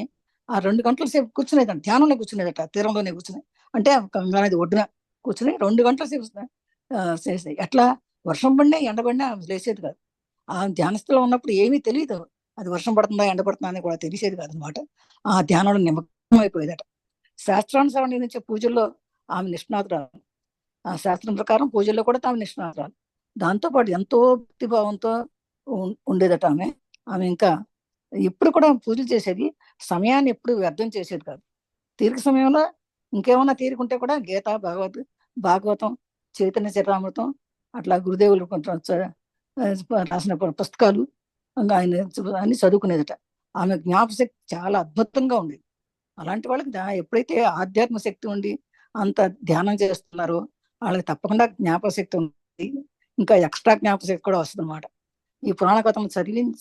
ఆ 2 గంటల సేపు కూర్చునేదట. ధ్యానంలో కూర్చునేదట. తీరంలోనే కూర్చుని, అంటే గంగా నది ఒడ్డున కూర్చుని 2 గంటల సేపు చేసేది. ఎట్లా వర్షం పడినా ఎండబడినా లేచేది కాదు. ఆ ధ్యానస్థలో ఉన్నప్పుడు ఏమీ తెలియదు. అది వర్షం పడుతుందా ఎండ పడుతుందా అని కూడా తెలిసేది కాదు అనమాట. ఆ ధ్యానంలో నిమగ్నం అయిపోయేదట. శాస్త్రానుసారం నిర్ణయించే పూజల్లో ఆమె నిష్ణాతురాలు. ఆ శాస్త్రం ప్రకారం పూజల్లో కూడా ఆమె నిష్ణాతురాలు. దాంతోపాటు ఎంతో భక్తిభావంతో ఉండేదట ఆమె ఇంకా ఎప్పుడు కూడా పూజలు చేసేది. సమయాన్ని ఎప్పుడు వ్యర్థం చేసేది కాదు. తీరిక సమయంలో ఇంకేమన్నా తీరుకుంటే కూడా గీత, భాగవతం, చైతన్య చరితామృతం, అట్లా గురుదేవులు కొంచెం రాసిన పుస్తకాలు ఆయన అన్ని చదువుకునేదట. ఆమె జ్ఞాపశక్తి చాలా అద్భుతంగా ఉండేది. అలాంటి వాళ్ళకి ఎప్పుడైతే ఆధ్యాత్మ శక్తి ఉండి అంత ధ్యానం చేస్తున్నారో వాళ్ళకి తప్పకుండా జ్ఞాపశక్తి ఉంది. ఇంకా ఎక్స్ట్రా జ్ఞాపశక్తి కూడా వస్తుంది అనమాట. ఈ పురాణ కథను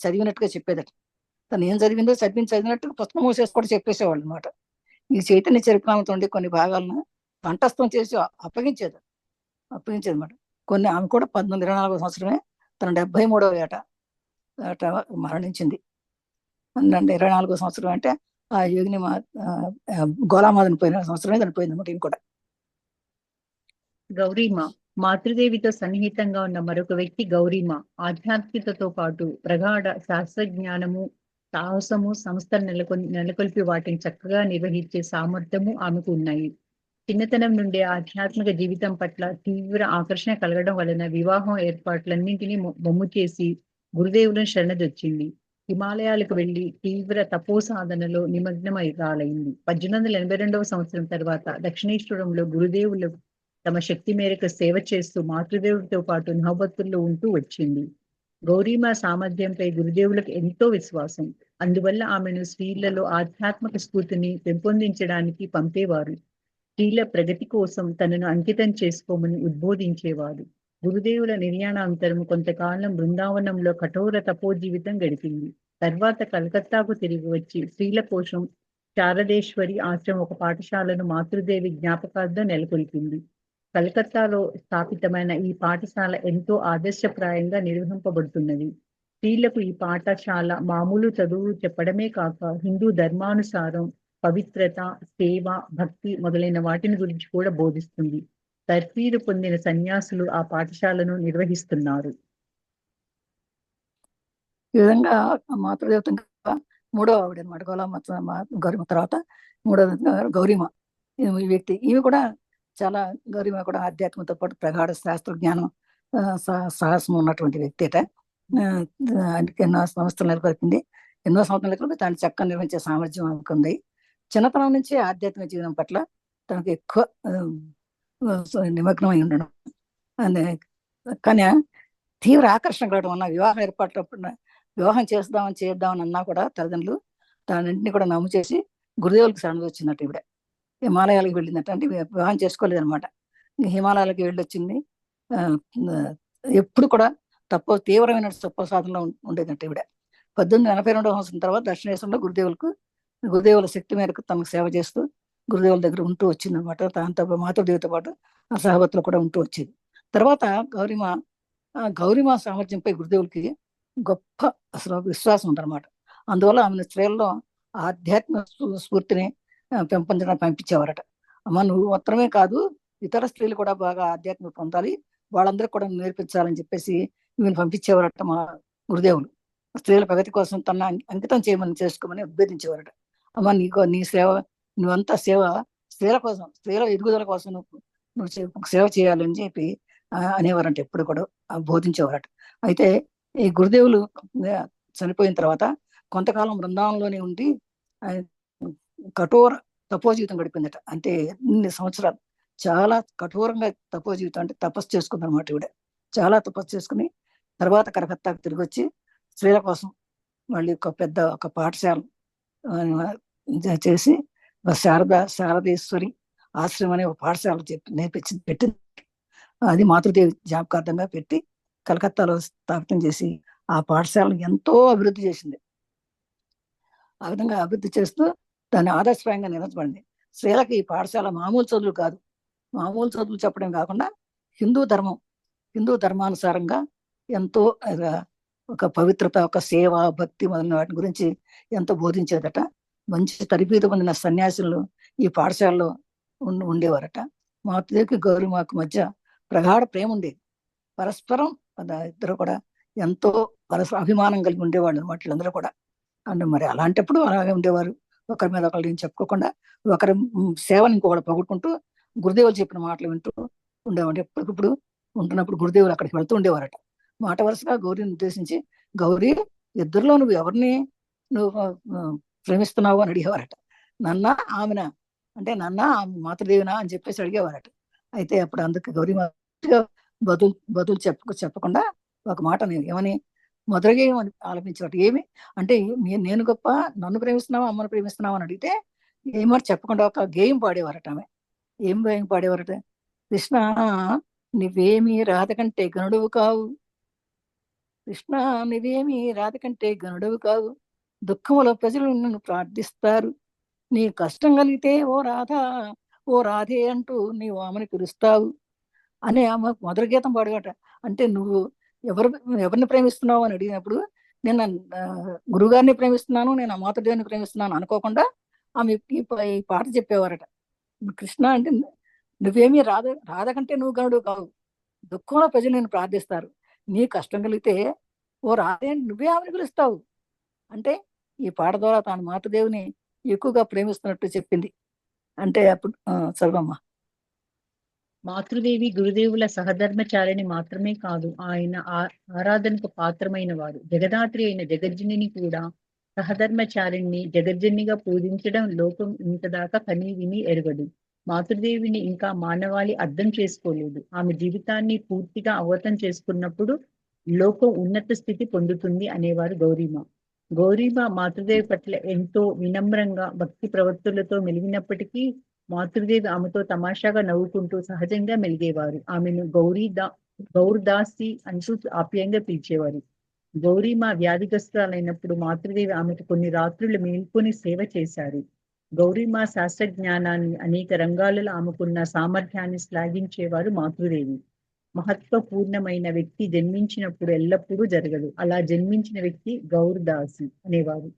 చదివినట్టుగా చెప్పేదట. తను ఏం చదివిందో చదివినట్టు పుస్తకం మూసేసి కూడా చెప్పేసేవాళ్ళు అనమాట. ఈ చైతన్య చరిత్రామృతం ఉండే కొన్ని భాగాలను కంఠస్థం చేసి అప్పగించేది అనమాట. కొన్ని ఆమె కూడా 1924వ సంవత్సరమే తన 73వ ఏట మరణించింది. 24వ సంవత్సరం అంటే ఆ యోగిని గోలామాదని పోయిన సంవత్సరమే చనిపోయింది అనమాట. ఇంకోట గౌరీమ. మాతృదేవితో సన్నిహితంగా ఉన్న మరొక వ్యక్తి గౌరీమ. ఆధ్యాత్మికతతో పాటు ప్రగాఢ శాస్త్రజ్ఞానము, సాహసము, సంస్థలు నెలకొల్పి వాటిని చక్కగా నిర్వహించే సామర్థ్యము ఆమెకు ఉన్నాయి. చిన్నతనం నుండే ఆధ్యాత్మిక జీవితం పట్ల తీవ్ర ఆకర్షణ కలగడం వలన వివాహం ఏర్పాట్లన్నింటినీ బొమ్ము చేసి గురుదేవులను శరణజొచ్చింది. హిమాలయాలకు వెళ్లి తీవ్ర తపో సాధనలో నిమగ్నమైరాలైంది. 1882 సంవత్సరం తర్వాత దక్షిణేశ్వరంలో గురుదేవులు తమ శక్తి మేరకు సేవ చేస్తూ మాతృదేవుడితో పాటు నవభక్తుల్లో ఉంటూ వచ్చింది. గౌరీమ సామర్థ్యంపై గురుదేవులకు ఎంతో విశ్వాసం. అందువల్ల ఆమెను స్త్రీలలో ఆధ్యాత్మిక స్ఫూర్తిని పెంపొందించడానికి పంపేవారు. స్త్రీల ప్రగతి కోసం తనను అంకితం చేసుకోమని ఉద్బోధించేవాడు. గురుదేవుల నిర్యాణాంతరం కొంతకాలం బృందావనంలో కఠోర తపోజీవితం గడిపింది. తర్వాత కలకత్తాకు తిరిగి వచ్చి స్త్రీల కోసం శారదేశ్వరి ఆశ్రమం ఒక పాఠశాలను మాతృదేవి జ్ఞాపకార్థం నెలకొల్పింది. కలకత్తాలో స్థాపితమైన ఈ పాఠశాల ఎంతో ఆదర్శప్రాయంగా నిర్వహింపబడుతున్నది. స్త్రీలకు ఈ పాఠశాల మామూలు చదువు చెప్పడమే కాక హిందూ ధర్మానుసారం పవిత్రత, సేవ, భక్తి మొదలైన వాటిని గురించి కూడా బోధిస్తుంది. తర్ఫీదు పొందిన సన్యాసులు ఆ పాఠశాలను నిర్వహిస్తున్నారు. ఈ విధంగా మాతృదేవత మూడవ ఆవిడ అనమాట. గౌరీమ తర్వాత మూడవ గౌరీమ ఈ వ్యక్తి. ఈమె కూడా చాలా గౌరీమ కూడా ఆధ్యాత్మికతో పాటు ప్రగాఢ శాస్త్ర జ్ఞానం, సాహసం ఉన్నటువంటి వ్యక్తి అట. ఎన్నో సంస్థలు నెలకొల్పింది. ఎన్నో సంవత్సరాల నెలకొల్పి దాన్ని చక్కగా నిర్వహించే సామర్థ్యం అనుకుంది. చిన్నతనం నుంచి ఆధ్యాత్మిక జీవనం పట్ల తనకు ఎక్కువ నిమగ్నమై ఉండడం, కానీ తీవ్ర ఆకర్షణ కలగడం వల్ల వివాహం ఏర్పాటప్పుడు వివాహం చేద్దామని అన్నా కూడా తల్లిదండ్రులు దానింటిని కూడా నమ్ము చేసి గురుదేవులకు శరణు వచ్చిందట. ఇవిడ హిమాలయాలకు వెళ్ళిందట. అంటే వివాహం చేసుకోలేదనమాట. హిమాలయాలకు వెళ్ళొచ్చింది. ఎప్పుడు కూడా తీవ్రమైన తపో సాధనలో ఉండేదంట ఇవిడ. 1882 సంవత్సరం తర్వాత దక్షిణేశ్వరంలో గురుదేవుల శక్తి మేరకు తనకు సేవ చేస్తూ గురుదేవుల దగ్గర ఉంటూ వచ్చింది అనమాట. దాంతో మాతృదేవితో పాటు ఆ సహవతులు కూడా ఉంటూ వచ్చేది. తర్వాత గౌరీమ సామర్థ్యంపై గురుదేవులకి గొప్ప అసలు విశ్వాసం ఉందన్నమాట. అందువల్ల ఆమెను స్త్రీలలో ఆధ్యాత్మిక స్ఫూర్తిని పెంపొందడానికి పంపించేవారట. అమ్మ, నువ్వు మాత్రమే కాదు, ఇతర స్త్రీలు కూడా బాగా ఆధ్యాత్మిక పొందాలి, వాళ్ళందరికీ కూడా నేర్పించాలని చెప్పేసి ఈమెను పంపించేవారట మా గురుదేవులు. స్త్రీల ప్రగతి కోసం తన అంకితం చేసుకోమని ఉద్బోధించేవారట. అమ్మ, నీ సేవ, నువ్వంతా స్త్రీల కోసం, స్త్రీల ఎదుగుదల కోసం నువ్వు సేవ చేయాలని చెప్పి అనేవారంట. ఎప్పుడు కూడా బోధించేవారట. అయితే ఈ గురుదేవులు చనిపోయిన తర్వాత కొంతకాలం బృందావనంలోనే ఉండి కఠోర తపో జీవితం గడిపిందట. అంటే ఇన్ని సంవత్సరాలు చాలా కఠోరంగా తపో జీవితం, అంటే తపస్సు చేసుకుంది అనమాట. ఇవిడ చాలా తపస్సు చేసుకుని తర్వాత కలకత్తాకు తిరిగి వచ్చి స్త్రీల కోసం మళ్ళీ ఒక పాఠశాల చేసి శారదేశ్వరి ఆశ్రమం అనే ఒక పాఠశాల పెట్టింది. అది మాతృదేవి జ్ఞాపకార్థంగా పెట్టి కలకత్తాలో స్థాపితం చేసి ఆ పాఠశాలను ఎంతో అభివృద్ధి చేసింది. ఆ విధంగా అభివృద్ధి చేస్తూ దాన్ని ఆదర్శప్రాయంగా నిర్వహించబడింది. స్త్రీలకు ఈ పాఠశాల మామూలు చదువులు కాదు, మామూలు చదువులు చెప్పడం కాకుండా హిందూ ధర్మానుసారంగా ఎంతో ఒక పవిత్రత, ఒక సేవ, భక్తి మొదలైన వాటి గురించి ఎంతో బోధించేదట. మంచి తరబీదు పొందిన సన్యాసులు ఈ పాఠశాలలో ఉండేవారట. మాతృదేవికి గౌరీమాకు మధ్య ప్రగాఢ ప్రేమ ఉండేది. పరస్పరం ఇద్దరు కూడా ఎంతో పరస్పర అభిమానం కలిగి ఉండేవాళ్ళు అనమాట వీళ్ళందరూ కూడా. అంటే మరి అలాంటప్పుడు అలాగే ఉండేవారు. ఒకరి మీద ఒకరు ఏం చెప్పుకోకుండా ఒకరి సేవను ఇంకొకటి పొగట్టుకుంటూ గురుదేవులు చెప్పిన మాటలు వింటూ ఉండేవాడు. ఎప్పటికప్పుడు ఉంటున్నప్పుడు గురుదేవులు అక్కడికి వెళ్తూ ఉండేవారట. మాట వరుసగా గౌరీని ఉద్దేశించి, గౌరీ, ఇద్దరిలో నువ్వు ఎవరిని ప్రేమిస్తున్నావు అని అడిగేవారట. నన్నా ఆమెనా అంటే, నన్నా ఆమె మాతృదేవినా అని చెప్పేసి అడిగేవారట. అయితే అప్పుడు అందుకు గౌరీ బదులు చెప్పకుండా ఒక మాట ఏమని మొదలుగా ఏమని ఆలపించేవాట. ఏమి అంటే, నేను గొప్ప, నన్ను ప్రేమిస్తున్నావా అమ్మను ప్రేమిస్తున్నావా అని అడిగితే ఏమని చెప్పకుండా ఒక గేయం పాడేవారట. ఆమె ఏం గేయం పాడేవారట? కృష్ణ, నువ్వేమి రాధ కంటే గనుడువు కావు, కృష్ణ నువ్వేమి రాధ కంటే గనుడువు కావు, దుఃఖములో ప్రజలు నిన్ను ప్రార్థిస్తారు, నీ కష్టం కలిగితే ఓ రాధే అంటూ నీవు ఆమెను పిలుస్తావు అని ఆమె మొదటి గీతం పాడేవాట. అంటే నువ్వు ఎవరిని ప్రేమిస్తున్నావు అని అడిగినప్పుడు, నేను గురుగారిని ప్రేమిస్తున్నాను, నేను మాతృదేవిని ప్రేమిస్తున్నాను అనుకోకుండా ఆమె ఈ పాట చెప్పేవారట. కృష్ణ అంటే నువ్వేమీ రాధ కంటే నువ్వు గనుడు కావు, దుఃఖంలో ప్రజలు నేను ప్రార్థిస్తారు, నీ కష్టం కలిగితే ఓ రాధే నువ్వే ఆమెను పిలుస్తావు. అంటే ఈ పాట ద్వారా తాను మాతృదేవిని ఎక్కువగా ప్రేమిస్తున్నట్టు చెప్పింది. అంటే అప్పుడు చదవమ్మా. మాతృదేవి గురుదేవుల సహధర్మచారిణి మాత్రమే కాదు, ఆయన ఆరాధనకు పాత్రమైన వారు. జగదాత్రి అయిన జగజ్జనిని కూడా సహధర్మచారిణ్ణి జగజ్జనిగా పూజించడం లోకం ఇంతదాకా కని విని ఎరగదు. మాతృదేవిని ఇంకా మానవాళి అర్థం చేసుకోలేదు. ఆమె జీవితాన్ని పూర్తిగా అవగతం చేసుకున్నప్పుడు లోకం ఉన్నత స్థితి పొందుతుంది అనేవారు గౌరీమ. గౌరీమ మాతృదేవి పట్ల ఎంతో వినమ్రంగా భక్తి ప్రవృత్తులతో మెలిగినప్పటికీ మాతృదేవి ఆమెతో తమాషాగా నవ్వుకుంటూ సహజంగా మెలిగేవారు. ఆమెను గౌర్దాసి అంటూ ఆప్యాయంగా పిలిచేవారు. గౌరీమ వ్యాధిగ్రస్తురాలైనప్పుడు మాతృదేవి ఆమెకు కొన్ని రాత్రులు మేల్కొని సేవ చేశారు. గౌరీమ శాస్త్ర జ్ఞానాన్ని, అనేక రంగాలలో ఆమెకున్న సామర్థ్యాన్ని శ్లాఘించేవారు మాతృదేవి. మహత్వపూర్ణమైన వ్యక్తి జన్మించినప్పుడు ఎల్లప్పుడూ జరగదు. అలా జన్మించిన వ్యక్తి గౌర్దాసి అనేవారు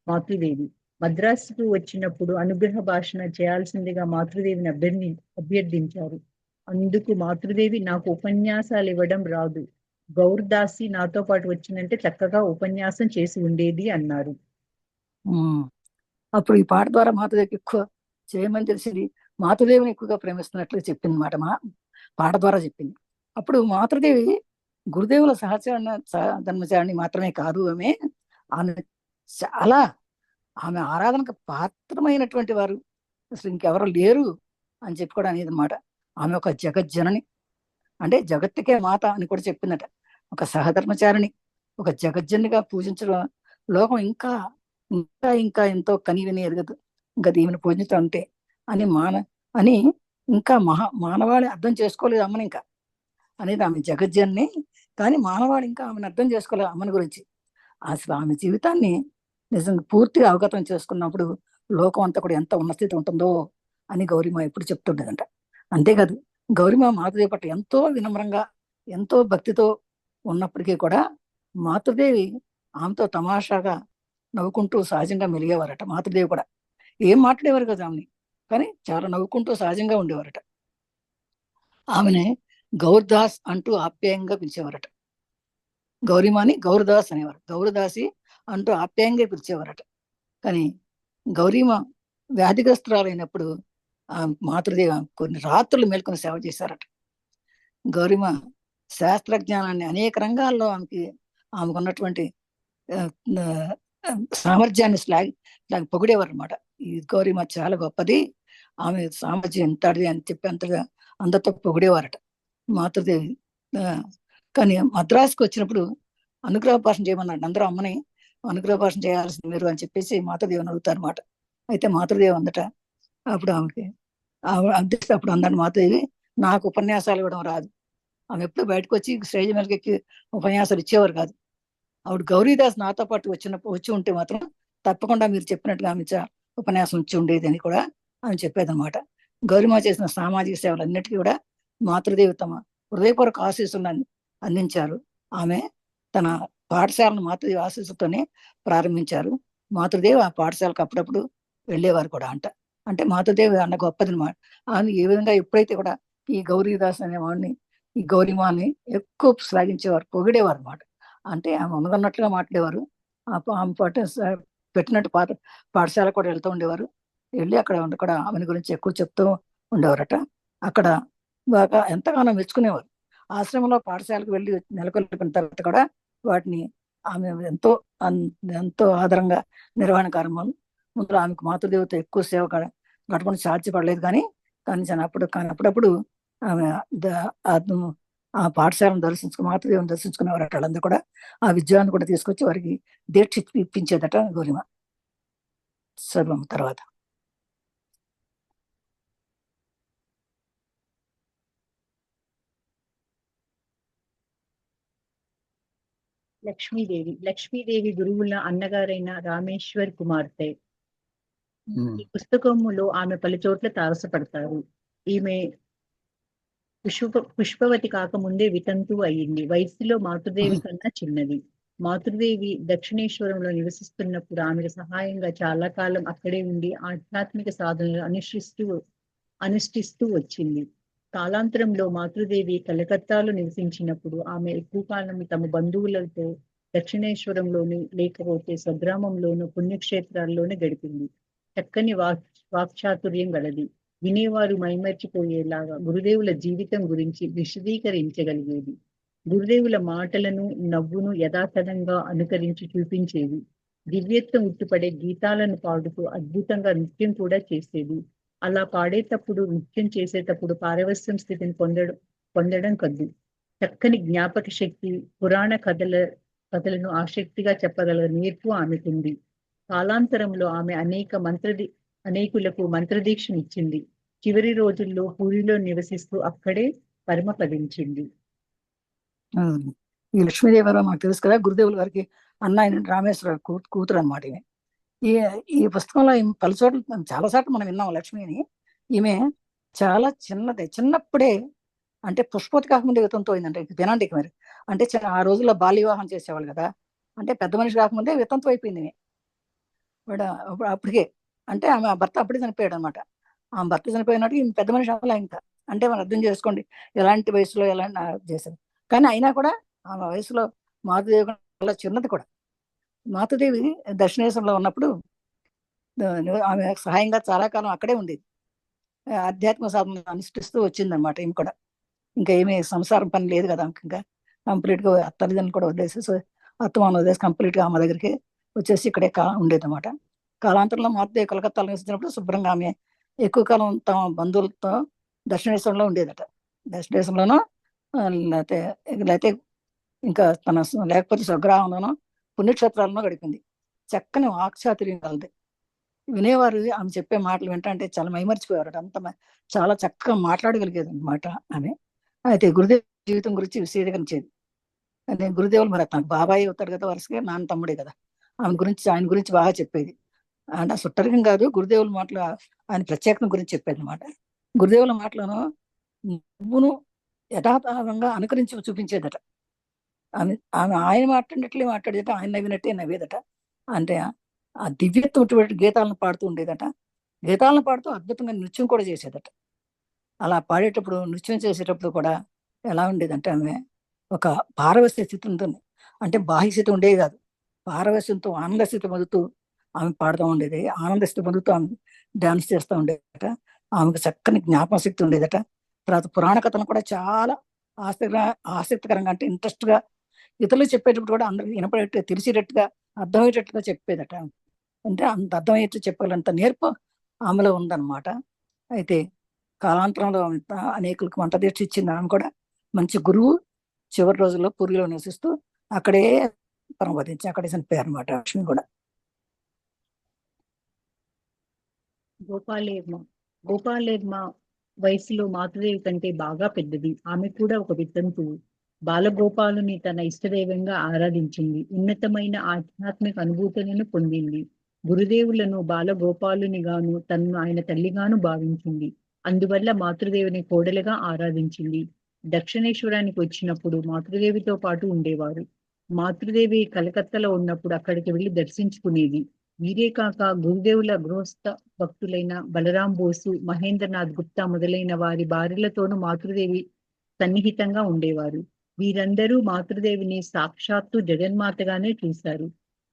మాతృదేవి. మద్రాసుకు వచ్చినప్పుడు అనుగ్రహ భాషణ చేయాల్సిందిగా మాతృదేవిని అభ్యర్థించారు. అందుకు మాతృదేవి, నాకు ఉపన్యాసాలు ఇవ్వడం రాదు, గౌర్దాసి నాతో పాటు వచ్చిందంటే చక్కగా ఉపన్యాసం చేసి ఉండేది అన్నారు. అప్పుడు ఈ పాట ద్వారా మాతృదేవికి ఎక్కువ చేయమని తెలిసింది. మాతృదేవిని ఎక్కువగా ప్రేమిస్తున్నట్లు చెప్పింది మాట. పాట ద్వారా చెప్పింది. అప్పుడు మాతృదేవి గురుదేవుల సహధర్మచారిణి మాత్రమే కాదు, ఆమె చాలా ఆమె ఆరాధనకు పాత్రమైనటువంటి వారు అసలు ఇంకెవరు లేరు అని చెప్పుకోవడం అనేది అనమాట. ఆమె ఒక జగజ్జనని, అంటే జగత్తుకే మాత అని కూడా చెప్పిందట. ఒక సహధర్మచారిణి, ఒక జగజ్జనిగా పూజించడం లోకం ఇంకా ఇంకా ఇంకా ఎంతో కనివిని ఎరగదు. ఇంకా దీవిని పూజించడం అంటే అని ఇంకా మానవాళి అర్థం చేసుకోలేదు అమ్మని ఇంకా అనేది. ఆమె జగజ్జన్ని, కానీ మానవాళి ఇంకా ఆమెను అర్థం చేసుకోలేదు అమ్మని గురించి. అసలు ఆమె జీవితాన్ని నిజంగా పూర్తిగా అవగతం చేసుకున్నప్పుడు లోకం అంతా కూడా ఎంత ఉన్నస్థితి ఉంటుందో అని గౌరీమ ఎప్పుడు చెప్తుండేదంట. అంతేకాదు, గౌరీమ మాతృదేవి పట్ల ఎంతో వినమ్రంగా, ఎంతో భక్తితో ఉన్నప్పటికీ కూడా మాతృదేవి ఆమెతో తమాషాగా నవ్వుకుంటూ సహజంగా మెలిగేవారట. మాతృదేవి కూడా ఏం మాట్లాడేవారు కదా ఆమెని, కానీ చాలా నవ్వుకుంటూ సహజంగా ఉండేవారట. ఆమెని గౌర్దాస్ అంటూ ఆప్యాయంగా పిలిచేవారట. గౌరీమాని గౌరదాస్ అనేవారు. గౌరదాసి అంటూ ఆప్యాయంగా పిలిచేవారట. కానీ గౌరీమ వ్యాధిగ్రస్తురాలైనప్పుడు ఆ మాతృదేవి కొన్ని రాత్రులు మేల్కొని సేవ చేశారట. గౌరీమ శాస్త్రజ్ఞానాన్ని అనేక రంగాల్లో ఆమెకున్నటువంటి సామర్థ్యాన్ని పొగిడేవారు అనమాట. ఈ గౌరీమ చాలా గొప్పది, ఆమె సామర్థ్యం ఎంతది అని చెప్పి అంతగా అందరితో పొగిడేవారట మాతృదేవి. కానీ మద్రాసుకు వచ్చినప్పుడు అనుగ్రహ భాషణ చేయమన్నాడు. అందరూ అమ్మని అనుగ్రహ భాషణ చేయాల్సింది మీరు అని చెప్పేసి మాతృదేవిని అడుగుతారు అనమాట. అయితే మాతృదేవి అందట అప్పుడు ఆమెకి అధ్యక్ష అప్పుడు అందరు మాతృదేవి, నాకు ఉపన్యాసాలు ఇవ్వడం రాదు. ఆమె ఎప్పుడు బయటకు వచ్చి స్టేజ్ మీదకి ఎక్కి ఉపన్యాసాలు ఇచ్చేవారు కాదు. ఆవిడ గౌరీదాస్ నాతో పాటు వచ్చి ఉంటే మాత్రం తప్పకుండా మీరు చెప్పినట్టుగా ఆమె ఉపన్యాసం ఇచ్చి ఉండేది అని కూడా ఆమె చెప్పేదన్నమాట. గౌరీమ చేసిన సామాజిక సేవలన్నిటికీ కూడా మాతృదేవి తమ హృదయపూర్వక ఆశీస్సులను అందించారు. ఆమె తన పాఠశాలను మాతృదేవి ఆశీస్సుతోనే ప్రారంభించారు. మాతృదేవి ఆ పాఠశాలకు అప్పుడప్పుడు వెళ్ళేవారు కూడా అంటే మాతృదేవి అన్న గొప్పది అనమాట. ఆమె ఏ విధంగా ఎప్పుడైతే కూడా ఈ గౌరీదాస్ అనేవాడిని, ఈ గౌరీమాని ఎక్కువ శ్లాఘించేవారు, పొగిడేవారు అనమాట. అంటే ఆమె ఉన్నదన్నట్లుగా మాట్లాడేవారు. ఆమె పెట్టినట్టు పాఠశాల కూడా వెళ్తూ ఉండేవారు. వెళ్ళి అక్కడ ఆమెను గురించి ఎక్కువ చెప్తూ ఉండేవారట. అక్కడ బాగా ఎంతగానో మెచ్చుకునేవారు. ఆశ్రమంలో పాఠశాలకు వెళ్ళి నెలకొల్పిన తర్వాత కూడా వాటిని ఆమె ఎంతో ఆదరంగా నిర్వహణ కార్యక్రమాలు ముందు ఆమెకు మాతృదేవత ఎక్కువ సేవ గడపడం సాధ్యపడలేదు. కానీ అప్పుడప్పుడు ఆమె ఆ పాఠశాలను మాతృదేవిని దర్శించుకునేవారట. వాళ్ళందరూ కూడా ఆ విద్యాన్ని కూడా తీసుకొచ్చి వారికి దీక్ష ఇప్పించేదట గౌరీమ. సర్వం తర్వాత లక్ష్మీదేవి గురువుల అన్నగారైన రామేశ్వర్ కుమార్తె. ఈ పుస్తకములో ఆమె పలుచోట్ల తారసపడతారు. ఈమె పుష్పవతి కాకముందే వితంతు అయ్యింది. వయస్సులో మాతృదేవి కన్నా చిన్నది. మాతృదేవి దక్షిణేశ్వరంలో నివసిస్తున్నప్పుడు ఆమెకు సహాయంగా చాలా కాలం అక్కడే ఉండి ఆధ్యాత్మిక సాధనలు అనుష్ఠిస్తూ వచ్చింది. కాలాంతరంలో మాతృదేవి కలకత్తాలో నివసించినప్పుడు ఆమె ఎక్కువ కాలం తమ బంధువులతో దక్షిణేశ్వరంలోని లేకపోతే స్వగ్రామంలోనూ పుణ్యక్షేత్రాల్లోనే గడిపింది. చక్కని వాక్చాతుర్యం గలది. వినేవారు మైమర్చిపోయేలాగా గురుదేవుల జీవితం గురించి విశదీకరించగలిగేది. గురుదేవుల మాటలను, నవ్వును యథాతథంగా అనుకరించి చూపించేది. దివ్యత్వం ఉట్టిపడే గీతాలను పాడుతూ అద్భుతంగా నృత్యం కూడా చేసేది. అలా పాడేటప్పుడు, నృత్యం చేసేటప్పుడు పారవస్యం స్థితిని పొందడం కద్దు. చక్కని జ్ఞాపక శక్తి, పురాణ కథలను ఆసక్తిగా చెప్పగల నేర్పు ఆమెకుంది. కాలాంతరంలో ఆమె అనేకులకు మంత్రదీక్షనిచ్చింది. చివరి రోజుల్లో పూరిలో నివసిస్తూ అక్కడే పరమపదించింది. ఈ లక్ష్మీదేవరావు మాకు తెలుసు కదా, గురుదేవుల గారికి అన్న అయిన రామేశ్వర కూతురు అనమాట. ఈ పుస్తకంలో పలుచోట్ల చాలాసార్లు మనం విన్నాం లక్ష్మిని. ఈమె చాలా చిన్నప్పుడే, అంటే పుష్పవతి కాకముందే వితంతో అయిందంటే వినాంటికి మరి. అంటే ఆ రోజుల్లో బాల్య వివాహం చేసేవాళ్ళు కదా, అంటే పెద్ద మనిషి కాకముందే వితంతో అయిపోయింది అప్పటికే. అంటే ఆమె భర్త అప్పుడే చనిపోయాడు అనమాట. ఆమె భర్త చనిపోయినట్టు ఈమె పెద్ద మనిషి అవ్వాలి ఇంకా. అంటే మనం అర్థం చేసుకోండి ఎలాంటి వయసులో ఎలాంటి చేశారు. కానీ అయినా కూడా ఆమె వయసులో మాతృదేవి చాలా చిన్నది కూడా. మాతృదేవి దక్షిణేశ్వరంలో ఉన్నప్పుడు ఆమె సహాయంగా చాలా కాలం అక్కడే ఉండేది. ఆధ్యాత్మిక సాధనలు అనుష్ఠిస్తూ వచ్చిందనమాట. ఈమె కూడా ఇంకా ఏమీ సంసారం పని లేదు కదా, ఇంకా కంప్లీట్గా తల్లిదండ్రులు కూడా వదిలేసి అత్తమాను వదిలేసి కంప్లీట్గా ఆమె దగ్గరికి వచ్చేసి ఇక్కడే ఉండేది అనమాట. కాలాంతరంలో మాతృదేవి కలకత్తాలో నివసించినప్పుడు శుభ్రంగా ఆమె ఎక్కువ కాలం తమ బంధువులతో దక్షిణేశ్వరంలో ఉండేదట. దక్షిణేశ్వరంలోనూ లేకపోతే ఇంకా లేకపోతే స్వగ్రామంలోనూ పుణ్యక్షేత్రాలను గడిపింది. చక్కని వాక్చాతుర్యం కలది. వినేవారు ఆమె చెప్పే మాటలు వింటే చాలా మైమర్చిపోయేవారు. అంత చాలా చక్కగా మాట్లాడగలిగేది అనమాట ఆమె. అయితే గురుదేవ్ జీవితం గురించి విశదీకరించేది. అదే గురుదేవులు మరి తనకు బాబాయ్ అవుతాడు కదా, వరుసగా నాన్న తమ్ముడే కదా, ఆయన గురించి బాగా చెప్పేది. అంటే సుట్టరికం కాదు, గురుదేవుల మాటలు ఆయన ప్రత్యేకత గురించి చెప్పేది అనమాట. గురుదేవుల మాటలను నువ్వును యథాతథంగా అనుకరించి చూపించేదట. ఆయన మాట్లాడినట్లే మాట్లాడేదట, ఆయన నవ్వినట్టే నవ్వేదట. అంటే ఆ దివ్యత్వం గీతాలను పాడుతూ ఉండేదట. గీతాలను పాడుతూ అద్భుతంగా నృత్యం కూడా చేసేదట. అలా పాడేటప్పుడు, నృత్యం చేసేటప్పుడు కూడా ఎలా ఉండేదంటే ఆమె ఒక పారవస్య స్థితి ఉంటుంది. అంటే బాహ్య స్థితి ఉండేది కాదు, పారవస్యంతో ఆనంద స్థితి పొందుతూ ఆమె పాడుతూ ఉండేది. ఆనంద స్థితి పొందుతూ ఆమె డాన్స్ చేస్తూ ఉండేదట. ఆమెకు చక్కని జ్ఞాపక శక్తి ఉండేదట. తర్వాత పురాణ కథను కూడా చాలా ఆసక్తికరంగా, అంటే ఇంట్రెస్ట్గా, ఇతరులు చెప్పేటప్పుడు కూడా అందరికి వినపడేట్టుగా, తెలిసేటట్టుగా, అర్థమయ్యేటట్టుగా చెప్పేదట. అంటే అంత అర్థమయ్యేట్టు చెప్పగలంత నేర్పు ఆమెలో ఉందన్నమాట. అయితే కాలాంతరంలో అనేకులకు వంట దీక్ష ఇచ్చింది. ఆమె కూడా మంచి గురువు. చివరి రోజుల్లో పూరిలో నివసిస్తూ అక్కడే పరమపదించి అక్కడే చనిపోయారు అనమాట లక్ష్మి కూడా. గోపాలేర్మ వయసులో మాతృదేవి కంటే బాగా పెద్దది. ఆమె కూడా ఒక వితంతువు. బాలగోపాలుని తన ఇష్టదైవంగా ఆరాధించింది. ఉన్నతమైన ఆధ్యాత్మిక అనుభూతులను పొందింది. గురుదేవులను బాలగోపాలుని గాను, తన్ను ఆయన తల్లిగాను భావించింది. అందువల్ల మాతృదేవిని కోడలుగా ఆరాధించింది. దక్షిణేశ్వరానికి వచ్చినప్పుడు మాతృదేవితో పాటు ఉండేవారు. మాతృదేవి కలకత్తాలో ఉన్నప్పుడు అక్కడికి వెళ్లి దర్శించుకునేది. వీరే కాక గురుదేవుల గృహస్థ భక్తులైన బలరాం బోసు, మహేంద్రనాథ్ గుప్తా మొదలైన వారి భార్యలతోనూ మాతృదేవి సన్నిహితంగా ఉండేవారు. వీరందరూ మాతృదేవిని సాక్షాత్తు జగన్మాతగానే చూశారు.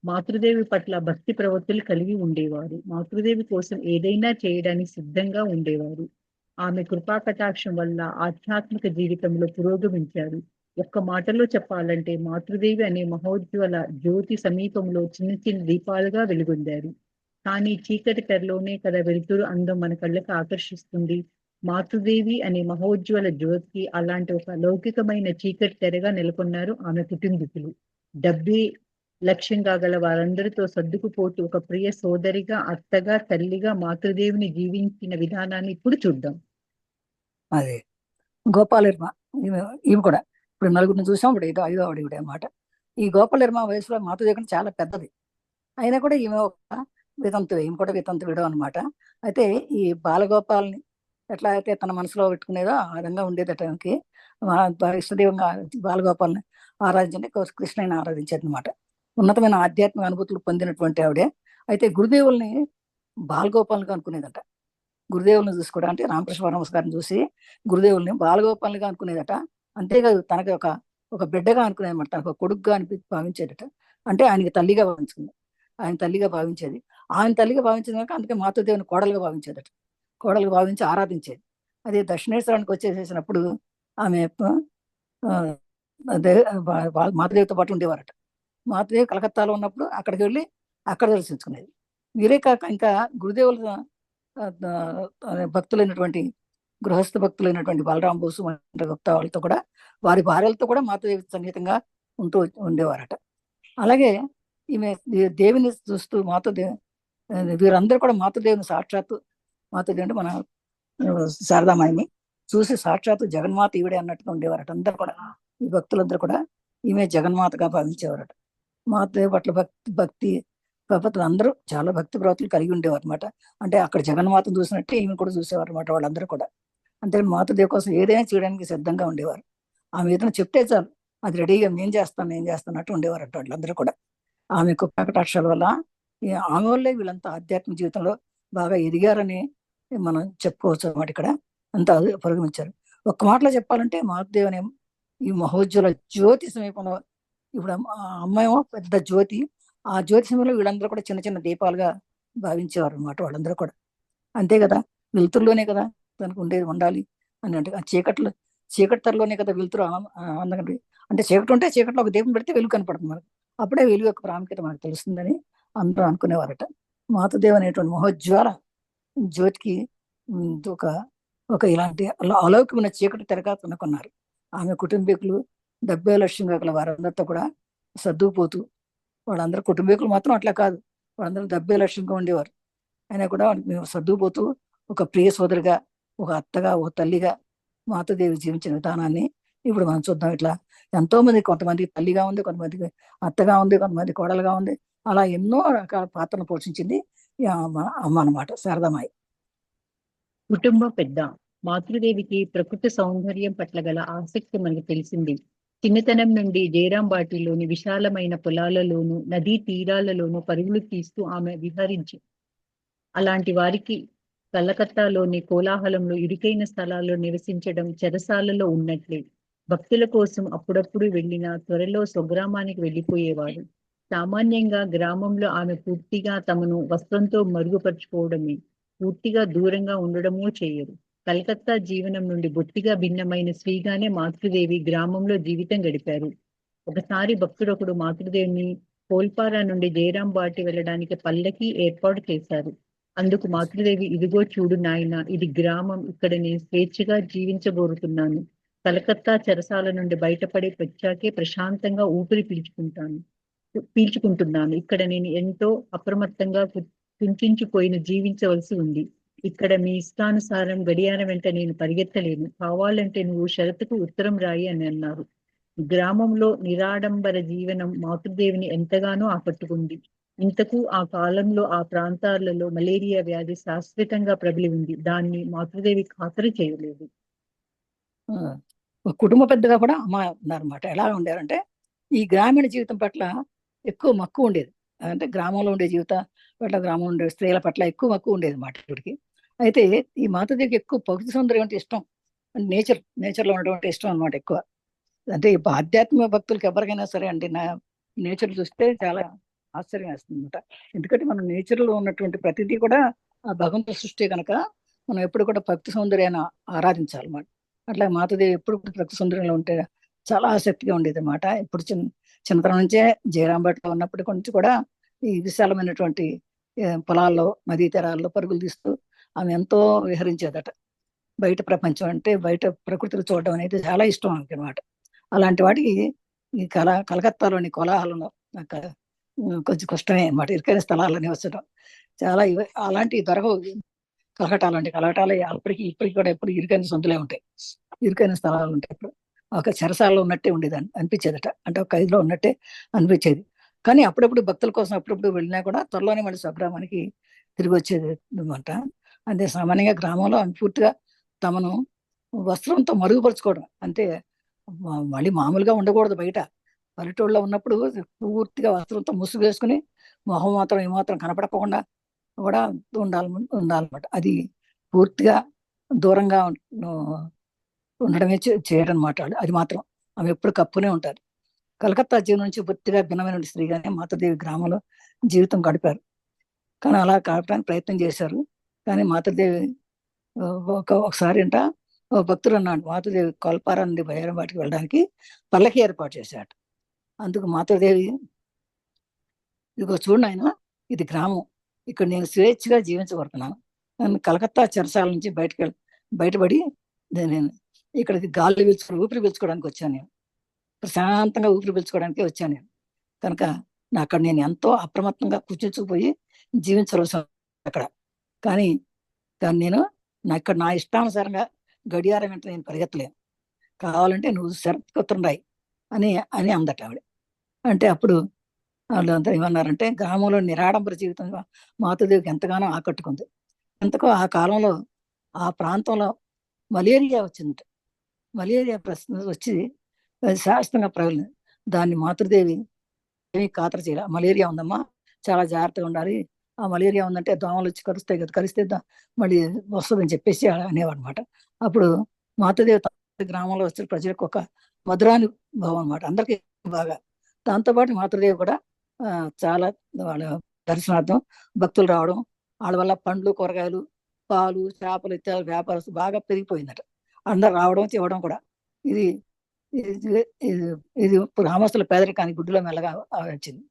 మాతృదేవి పట్ల భక్తి ప్రవృత్తులు కలిగి ఉండేవారు. మాతృదేవి కోసం ఏదైనా చేయడానికి సిద్ధంగా ఉండేవారు. ఆమె కృపా కటాక్షం వల్ల ఆధ్యాత్మిక జీవితంలో పురోగమించారు. ఒక్క మాటలో చెప్పాలంటే మాతృదేవి అనే మహోజ్వల జ్యోతి సమీపంలో చిన్న చిన్న దీపాలుగా వెలుగొందారు. కానీ చీకటి తెరలోనే కదా వెలుతురు అందం మన కళ్ళకు ఆకర్షిస్తుంది. మాతృదేవి అనే మహోజ్వల జ్యోతికి అలాంటి ఒక లౌకికమైన చీకటి తెరగా నెలకొన్నారు ఆమె కుటుంబీకులు. డబ్బే లక్ష్యంగా గల వారందరితో సర్దుకుపోతూ ఒక ప్రియ సోదరిగా, అత్తగా, తల్లిగా మాతృదేవిని జీవించిన విధానాన్ని ఇప్పుడు చూద్దాం. అదే గోపాలర్మ ఈమె కూడా ఇప్పుడు నలుగురిని చూసాం. ఇప్పుడు ఐదో ఆవిడ అనమాట. ఈ గోపాలర్మ వయసులో మాతృదేవి చాలా పెద్దది. అయినా కూడా ఈమె ఒక వితంతు, ఈమె కూడా వితంతుడు అనమాట. అయితే ఈ బాలగోపాల్ని ఎట్లా అయితే తన మనసులో పెట్టుకునేదో ఆ విధంగా ఉండేదట. ఆమెకి ఇష్టదేవంగా బాలగోపాల్ని ఆరాధించండి, కృష్ణని ఆరాధించేది అనమాట. ఉన్నతమైన ఆధ్యాత్మిక అనుభూతులు పొందినటువంటి ఆవిడే. అయితే గురుదేవుల్ని బాలగోపాల్గా అనుకునేదట. గురుదేవుల్ని చూసి కూడా, అంటే రామకృష్ణ పరమహంస గారిని చూసి గురుదేవుల్ని బాలగోపాల్గా అనుకునేదట. అంతేకాదు తనకి ఒక ఒక బిడ్డగా అనుకునేది అనమాట, తనకు ఒక కొడుకుగా భావించేదట. అంటే ఆయనకి తల్లిగా భావించుకుంది, ఆయన తల్లిగా భావించేది. ఆయన తల్లిగా భావించింది కనుక అందుకే మాతృదేవిని కోడలుగా భావించేదట, కోడలుగా భావించి ఆరాధించేది. అదే దక్షిణేశ్వరానికి వచ్చేసేసినప్పుడు ఆమె ఆ, అదే మాతృదేవితో పాటు ఉండేవారట. మాతృదేవి కలకత్తాలో ఉన్నప్పుడు అక్కడికి వెళ్ళి అక్కడ దర్శించుకునేది. వీరే కాక ఇంకా గురుదేవుల భక్తులైనటువంటి గృహస్థ భక్తులైనటువంటి బలరాం బోసు వంటి గుప్తా వాళ్ళతో కూడా, వారి భార్యలతో కూడా మాతృదేవి సన్నిహితంగా ఉంటూ ఉండేవారట. అలాగే ఈమె దేవిని చూస్తూ వీరందరూ కూడా మాతృదేవిని సాక్షాత్తు, మాతృదేవి అంటే మన శారదామాయిని చూసి సాక్షాత్తు జగన్మాత ఈవిడే అన్నట్టుగా ఉండేవారట. అందరు కూడా ఈ భక్తులందరూ కూడా ఈమె జగన్మాతగా భావించేవారట. మాతృదేవి పట్ల భక్తి భక్తులు అందరూ చాలా భక్తి ప్రవృత్తులు కలిగి ఉండేవారు అనమాట. అంటే అక్కడ జగన్మాతను చూసినట్టే ఈమె కూడా చూసేవారు అనమాట వాళ్ళందరూ కూడా. అంతే మాతృదేవి కోసం ఏదైనా చేయడానికి సిద్ధంగా ఉండేవారు. ఆమె ఏదైనా చెప్తే చాలు అది రెడీగా నేను చేస్తానట్టు ఉండేవారు అంట వాళ్ళందరూ కూడా. ఆమె కటాక్షాల వల్ల, ఆమె వల్లే వీళ్ళంతా ఆధ్యాత్మిక జీవితంలో బాగా ఎదిగారని మనం చెప్పుకోవచ్చు అన్నమాట. ఇక్కడ అంతా పురోగమించారు. ఒక్క మాటలో చెప్పాలంటే మాతృదేవి అనే ఈ మహోజ్వల జ్యోతి సమీపంలో, ఇప్పుడు అమ్మాయేమో పెద్ద జ్యోతి, ఆ జ్యోతి సమయంలో వీళ్ళందరూ కూడా చిన్న చిన్న దీపాలుగా భావించేవారు అనమాట వాళ్ళందరూ కూడా. అంతే కదా, వెలుతురులోనే కదా తనకు ఉండాలి అని. అంటే ఆ చీకటి తరలోనే కదా వెలుతురు ఆనందంగా. అంటే చీకటి ఉంటే చీకట్లో ఒక దీపం పెడితే వెలుగు కనపడుతుంది మనకు, అప్పుడే వెలుగు యొక్క ప్రాముఖ్యత మనకు తెలుస్తుందని అందరూ అనుకునేవారట. మాతృదేవి అనేటువంటి మహోజ్వాల జ్యోతికి ఒక ఇలాంటి అలౌకికమైన చీకటి తెరగా కనుక్కున్నారు. ఆమె కుటుంబీకులు 70 లక్షంగా గల వారందరితో కూడా సర్దుకుపోతూ, వాళ్ళందరూ కుటుంబీకులు మాత్రం అట్లా కాదు, వాళ్ళందరూ 70 లక్షంగా ఉండేవారు. అయినా కూడా మేము సర్దుకుపోతూ ఒక ప్రియ సోదరిగా, ఒక అత్తగా, ఒక తల్లిగా మాతృదేవి జీవించిన విధానాన్ని ఇప్పుడు మనం చూద్దాం. ఇట్లా ఎంతో మంది, కొంతమంది తల్లిగా ఉంది, కొంతమందికి అత్తగా ఉంది, కొంతమంది కోడలుగా ఉంది, అలా ఎన్నో రకాల పాత్రను పోషించింది ఈ అమ్మ అన్నమాట, శారదామాయి. కుటుంబ పెద్ద మాతృదేవికి ప్రకృతి సౌందర్యం పట్ల గల ఆసక్తి మనకు తెలిసింది. చిన్నతనం నుండి జయరాంబాటిలోని విశాలమైన పొలాలలోను, నదీ తీరాలలోను పరుగులు తీస్తూ ఆమె విహరించి, అలాంటి వారికి కలకత్తాలోని కోలాహలంలో ఇరుకైన స్థలాల్లో నివసించడం చెరసాలలో ఉన్నట్లే. భక్తుల కోసం అప్పుడప్పుడు వెళ్ళిన త్వరలో స్వగ్రామానికి వెళ్ళిపోయేవాడు. సామాన్యంగా గ్రామంలో ఆమె పూర్తిగా తమను వస్త్రంతో మరుగుపరుచుకోవడమే, పూర్తిగా దూరంగా ఉండడమూ చేయరు. కలకత్తా జీవనం నుండి బొత్తిగా భిన్నమైన స్త్రీగానే మాతృదేవి గ్రామంలో జీవితం గడిపారు. ఒకసారి భక్తుడొకడు మాతృదేవిని కోల్పారా నుండి జయరాంబాటి వెళ్ళడానికి పల్లకి ఏర్పాటు చేశారు. అందుకు మాతృదేవి, ఇదిగో చూడు నాయన, ఇది గ్రామం, ఇక్కడ నేను స్వేచ్ఛగా జీవించబోరుతున్నాను. కలకత్తా చెరసాల నుండి బయటపడి వచ్చాకే ప్రశాంతంగా ఊపిరి పీల్చుకుంటున్నాను. ఇక్కడ నేను ఎంతో అప్రమత్తంగా కుంచుకుపోయిన జీవించవలసి ఉంది. ఇక్కడ మీ ఇష్టానుసారం గడియారం వెంట నేను పరిగెత్తలేను. కావాలంటే నువ్వు షరతుకు ఉత్తరం రాయి అని అన్నారు. గ్రామంలో నిరాడంబర జీవనం మాతృదేవిని ఎంతగానో ఆకట్టుకుంది. ఇంతకు ఆ కాలంలో ఆ ప్రాంతాలలో మలేరియా వ్యాధి శాశ్వతంగా ప్రబలి ఉంది. దాన్ని మాతృదేవి ఖాతరు చేయలేదు. కుటుంబ పెద్దగా కూడా అమ్మ ఉన్నారన్నమాట. ఎలా ఉండారంటే ఈ గ్రామీణ జీవితం పట్ల ఎక్కువ మక్కువ ఉండేది. అంటే గ్రామంలో ఉండే జీవితం పట్ల, గ్రామంలో ఉండే స్త్రీల పట్ల ఎక్కువ మక్కువ ఉండేది అన్నమాట ఇప్పటికి. అయితే ఈ మాతృదేవికి ఎక్కువ ప్రకృతి సౌందర్యం అంటే ఇష్టం, నేచర్లో ఉన్నటువంటి ఇష్టం అనమాట ఎక్కువ. అంటే ఇప్పుడు ఆధ్యాత్మిక భక్తులకి ఎవరికైనా సరే అండి, నా నేచర్ చూస్తే చాలా ఆశ్చర్యం వేస్తుంది అనమాట. ఎందుకంటే మనం నేచర్లో ఉన్నటువంటి ప్రతిదీ కూడా ఆ భగవంతుడి సృష్టి కనుక మనం ఎప్పుడు కూడా భక్తి సౌందర్యాన్ని ఆరాధించాలన్నమాట. అట్లా మాతృదేవి ఎప్పుడు ప్రకృతి సౌందర్యంలో ఉంటే చాలా ఆసక్తిగా ఉండేది అనమాట. ఇప్పుడు చిన్నతనం నుంచే జయరాంబాటిలో ఉన్నప్పటి నుంచి కూడా ఈ విశాలమైనటువంటి పొలాల్లో, నదీ తీరాల్లో పరుగులు తీస్తూ ఆమె ఎంతో విహరించేదట. బయట ప్రపంచం అంటే, బయట ప్రకృతిని చూడడం అనేది చాలా ఇష్టం ఆమెకి అనమాట. అలాంటి వాటికి ఈ కలకత్తాలోని కోలాహలంలో కొంచెం కష్టమే అనమాట, ఇరుకైన స్థలాల్లో నివసించడం. చాలా అలాంటివి దొరకవు కలకటాలు ఇప్పటికి కూడా ఎప్పుడు ఇరుకైన సందులే ఉంటాయి, ఇరుకైన స్థలాలు ఉంటాయి. ఇప్పుడు ఒక చెరసాలలో ఉన్నట్టే ఉండేది అనిపించేదట, అంటే ఒక ఖైదులో ఉన్నట్టే అనిపించేది. కానీ అప్పుడప్పుడు భక్తుల కోసం అప్పుడప్పుడు వెళ్ళినా కూడా త్వరలోనే మళ్ళీ స్వగ్రామానికి తిరిగి వచ్చేది అనమాట. అంటే సామాన్యంగా గ్రామంలో పూర్తిగా తమను వస్త్రంతో మరుగుపరుచుకోవడం, అంటే మళ్ళీ మామూలుగా ఉండకూడదు. బయట పల్లెటూళ్ళలో ఉన్నప్పుడు పూర్తిగా వస్త్రంతో ముసుగు వేసుకుని మొహం మాత్రం ఏమాత్రం కనపడకుండా కూడా ఉండాలన్నమాట. అది పూర్తిగా దూరంగా ఉండడమే చేయడం అనమాట. అది మాత్రం ఆమె ఎప్పుడు కప్పునే ఉంటారు. కలకత్తా జీవనం నుంచి పూర్తిగా భిన్నమైన స్త్రీగానే మాతృదేవి గ్రామంలో జీవితం గడిపారు. కానీ అలా గడపడానికి ప్రయత్నం చేశారు. కానీ మాతృదేవి ఒకసారి ఓ భక్తుడు అన్నాడు, మాతృదేవి కొల్పారా నుండి బయ్యారం వాటికి వెళ్ళడానికి పల్లకి ఏర్పాటు చేశాడు. అందుకు మాతృదేవి, ఇదిగో చూడు నాయన, ఇది గ్రామం, ఇక్కడ నేను స్వేచ్ఛగా జీవించబడుతున్నాను. నేను కలకత్తా చెరసాల నుంచి బయటపడి నేను ఇక్కడికి ఊపిరి పీల్చుకోవడానికి వచ్చాను. నేను ప్రశాంతంగా ఊపిరి పీల్చుకోవడానికి వచ్చాను నేను. కనుక అక్కడ నేను ఎంతో అప్రమత్తంగా కూర్చుకుపోయి జీవించవలసి అక్కడ. కానీ నేను ఇక్కడ నా ఇష్టానుసారంగా గడియారం వెంట నేను పరిగెత్తలేను. కావాలంటే నువ్వు షరతులు రాయి అని అందట ఆవిడ. అంటే అప్పుడు వాళ్ళంతా ఏమన్నారంటే, గ్రామంలో నిరాడంబర జీవితం మాతృదేవికి ఎంతగానో ఆకట్టుకుంది. ఎంతకో ఆ కాలంలో ఆ ప్రాంతంలో మలేరియా వచ్చింది. మలేరియా వచ్చి శాశ్వతంగా ప్రబలింది. దాన్ని మాతృదేవి ఏమీ ఖాతరు చేయాలి. మలేరియా ఉందమ్మా, చాలా జాగ్రత్తగా ఉండాలి, ఆ మలేరియా ఉందంటే దోమలు వచ్చి కరుస్తాయి కదా, కరిస్తే మళ్ళీ వస్తుందని చెప్పేసి అనేవాడు అనమాట. అప్పుడు మాతృదేవి గ్రామంలో వచ్చిన ప్రజలకు ఒక మధురానుభవం అనమాట, అందరికీ బాగా. దాంతోపాటు మాతృదేవి కూడా చాలా వాళ్ళ దర్శనార్థం భక్తులు రావడం, వాళ్ళ వల్ల పండ్లు, కూరగాయలు, పాలు, చేపలు ఇత్యాది వ్యాపారస్తు బాగా పెరిగిపోయిందట. అందరు రావడం ఇవ్వడం కూడా. ఇది ఇది గ్రామస్తుల పేదరికానికి గుడ్డులో మెల్లగా వచ్చింది.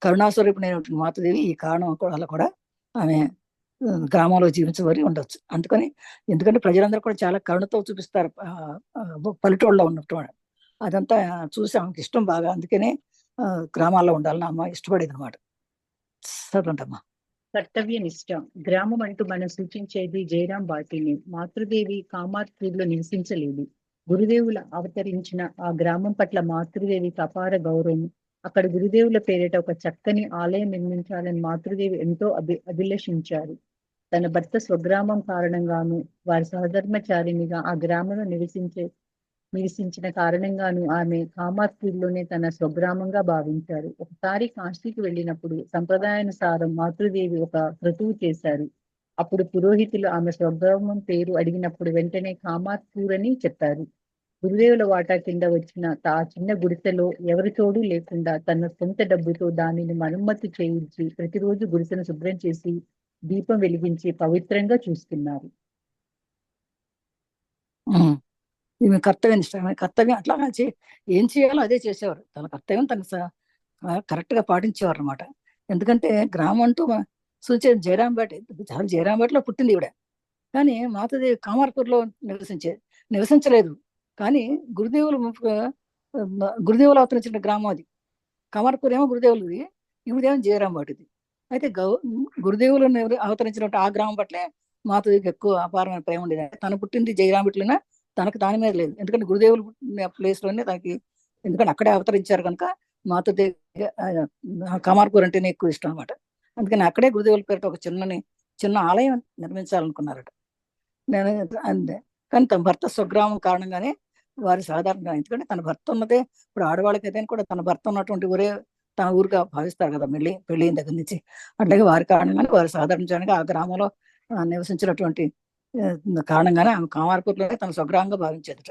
కరుణాస్వరూపిణైనటువంటి మాతృదేవి ఈ కారణం వల్ల కూడా ఆమె గ్రామంలో జీవించవరి ఉండొచ్చు. ఎందుకంటే ప్రజలందరూ కూడా చాలా కరుణతో చూపిస్తారు పల్లెటూళ్ళలో ఉన్నట్టు. అదంతా చూసి ఆమెకి ఇష్టం బాగా. అందుకనే గ్రామాల్లో ఉండాలని అమ్మ ఇష్టపడేది అనమాట. చదవంటమ్మా. కర్తవ్య నిష్ట. గ్రామం అంటూ మనం సూచించేది జయరాం బాటిని. మాతృదేవి కామార్పూర్లో నివసించలేదు. గురుదేవుల అవతరించిన ఆ గ్రామం పట్ల మాతృదేవికి అపార గౌరవం. అక్కడ గురుదేవుల పేరిట ఒక చక్కని ఆలయం నిర్మించాలని మాతృదేవి ఎంతో అభిలషించారు. తన భర్త స్వగ్రామం కారణంగాను, వారి సహధర్మచారినిగా ఆ గ్రామంలో నివసించిన కారణంగాను ఆమె కామార్పూర్లోనే తన స్వగ్రామంగా భావించారు. ఒకసారి కాశీకి వెళ్ళినప్పుడు సంప్రదాయానుసారం మాతృదేవి ఒక క్రతువు చేశారు. అప్పుడు పురోహితులు ఆమె స్వగ్రామం పేరు అడిగినప్పుడు వెంటనే కామార్పూర్ అని చెప్పారు. గురుదేవుల వాటా కింద వచ్చిన ఆ చిన్న గుడిసెలో ఎవరి తోడు లేకుండా తన సొంత డబ్బుతో దానిని మరమ్మతు చేయించి ప్రతిరోజు గుడిసెను శుభ్రం చేసి దీపం వెలిగించి పవిత్రంగా చూస్తున్నారు. ఈమె కర్తవ్యం ఇష్టం. కర్తవ్యం అట్లా ఏం చేయాలో అదే చేసేవారు. తన కర్తవ్యం తను కరెక్ట్ గా పాటించేవారు అనమాట. ఎందుకంటే గ్రామం అంటూ సూచన జయరాంపేటలో పుట్టింది ఈవిడ. కానీ మాతృదేవి కామార్పూర్లో నివసించలేదు. కానీ గురుదేవులు అవతరించిన గ్రామం అది. కామార్పూర్ ఏమో గురుదేవులది, ఇవిడేమో జయరాంపేటది. అయితే గురుదేవులు అవతరించినట్టు ఆ గ్రామం పట్లే మాతృదేవికి ఎక్కువ అపారమైన ప్రేమ ఉండేది. తను పుట్టింది జయరాంపేటలోనే, తనకు దాని మీద లేదు. ఎందుకంటే గురుదేవులు ప్లేస్ లోనే తనకి, ఎందుకంటే అక్కడే అవతరించారు కనుక మాతృదేవి కామార్పూర్ అంటేనే ఎక్కువ ఇష్టం అనమాట. అందుకని అక్కడే గురుదేవుల పేరిట ఒక చిన్న ఆలయం నిర్మించాలనుకున్నారట. కానీ తన భర్త స్వగ్రామం కారణంగానే వారి సాధారణంగా, ఎందుకంటే తన భర్త ఉన్నదే, ఇప్పుడు ఆడవాళ్ళకి ఏదైనా కూడా తన భర్త ఉన్నటువంటి ఊరే తన ఊరుగా భావిస్తారు కదా, పెళ్ళిన దగ్గర నుంచి. అట్లాగే వారి కారణంగానే వారి సాధారణంగా ఆ గ్రామంలో నివసించినటువంటి కారణంగానే ఆమె కామార్పూర్లోనే తన స్వగ్రామంగా భావించేదట.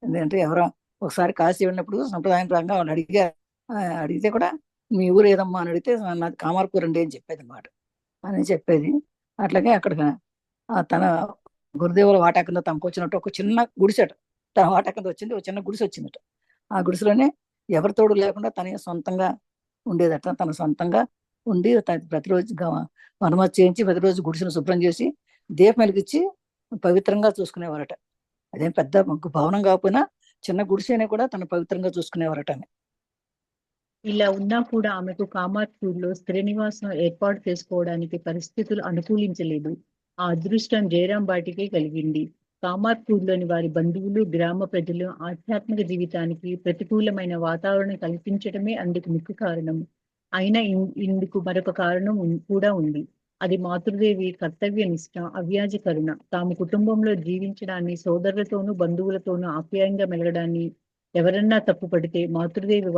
ఎందుకంటే ఎవరో ఒకసారి కాశీ వెళ్ళినప్పుడు సంప్రదాయం ప్రకారంగా వాళ్ళు అడిగితే కూడా మీ ఊరు ఏదమ్మా అని అడిగితే నాది కామార్పూర్ అండి అని చెప్పేది అనమాట, అని చెప్పేది. అట్లాగే అక్కడ తన గురుదేవుల వాటా కింద తమకు వచ్చినట్టు ఒక చిన్న గుడిసెట తన వాటా కింద వచ్చింది, ఒక చిన్న గుడిసె వచ్చిందట. ఆ గుడిసెలోనే ఎవరి తోడు లేకుండా తన సొంతంగా ఉండేదట. తన సొంతంగా ఉండి ప్రతిరోజు మరమ్మతు చేయించి ప్రతిరోజు గుడిసెను శుభ్రం చేసి దీపం వెలిగించి పవిత్రంగా చూసుకునేవారట. అదేం పెద్ద భవనం కాకపోయినా చిన్న గుడిసెనే కూడా తను పవిత్రంగా చూసుకునేవారట. ఇలా ఉన్నా కూడా ఆమెకు కామార్పూర్లో స్థిర నివాసం ఏర్పాటు చేసుకోవడానికి పరిస్థితులు అనుకూలించలేదు. ఆ అదృష్టం జయరాం బాటికే కలిగింది. కామార్పూర్లోని వారి బంధువులు, గ్రామ ప్రజలు ఆధ్యాత్మిక జీవితానికి ప్రతికూలమైన వాతావరణం కల్పించడమే అందుకు ముఖ్య కారణం. అయినా ఇందుకు మరొక కారణం కూడా ఉంది. అది మాతృదేవి కర్తవ్య నిష్ట, అవ్యాజ కరుణ. తాము కుటుంబంలో జీవించడాన్ని, సోదరులతోనూ బంధువులతోనూ ఆప్యాయంగా మెలగడాన్ని ఎవరన్నా తప్పు పడితే మాతృదేవి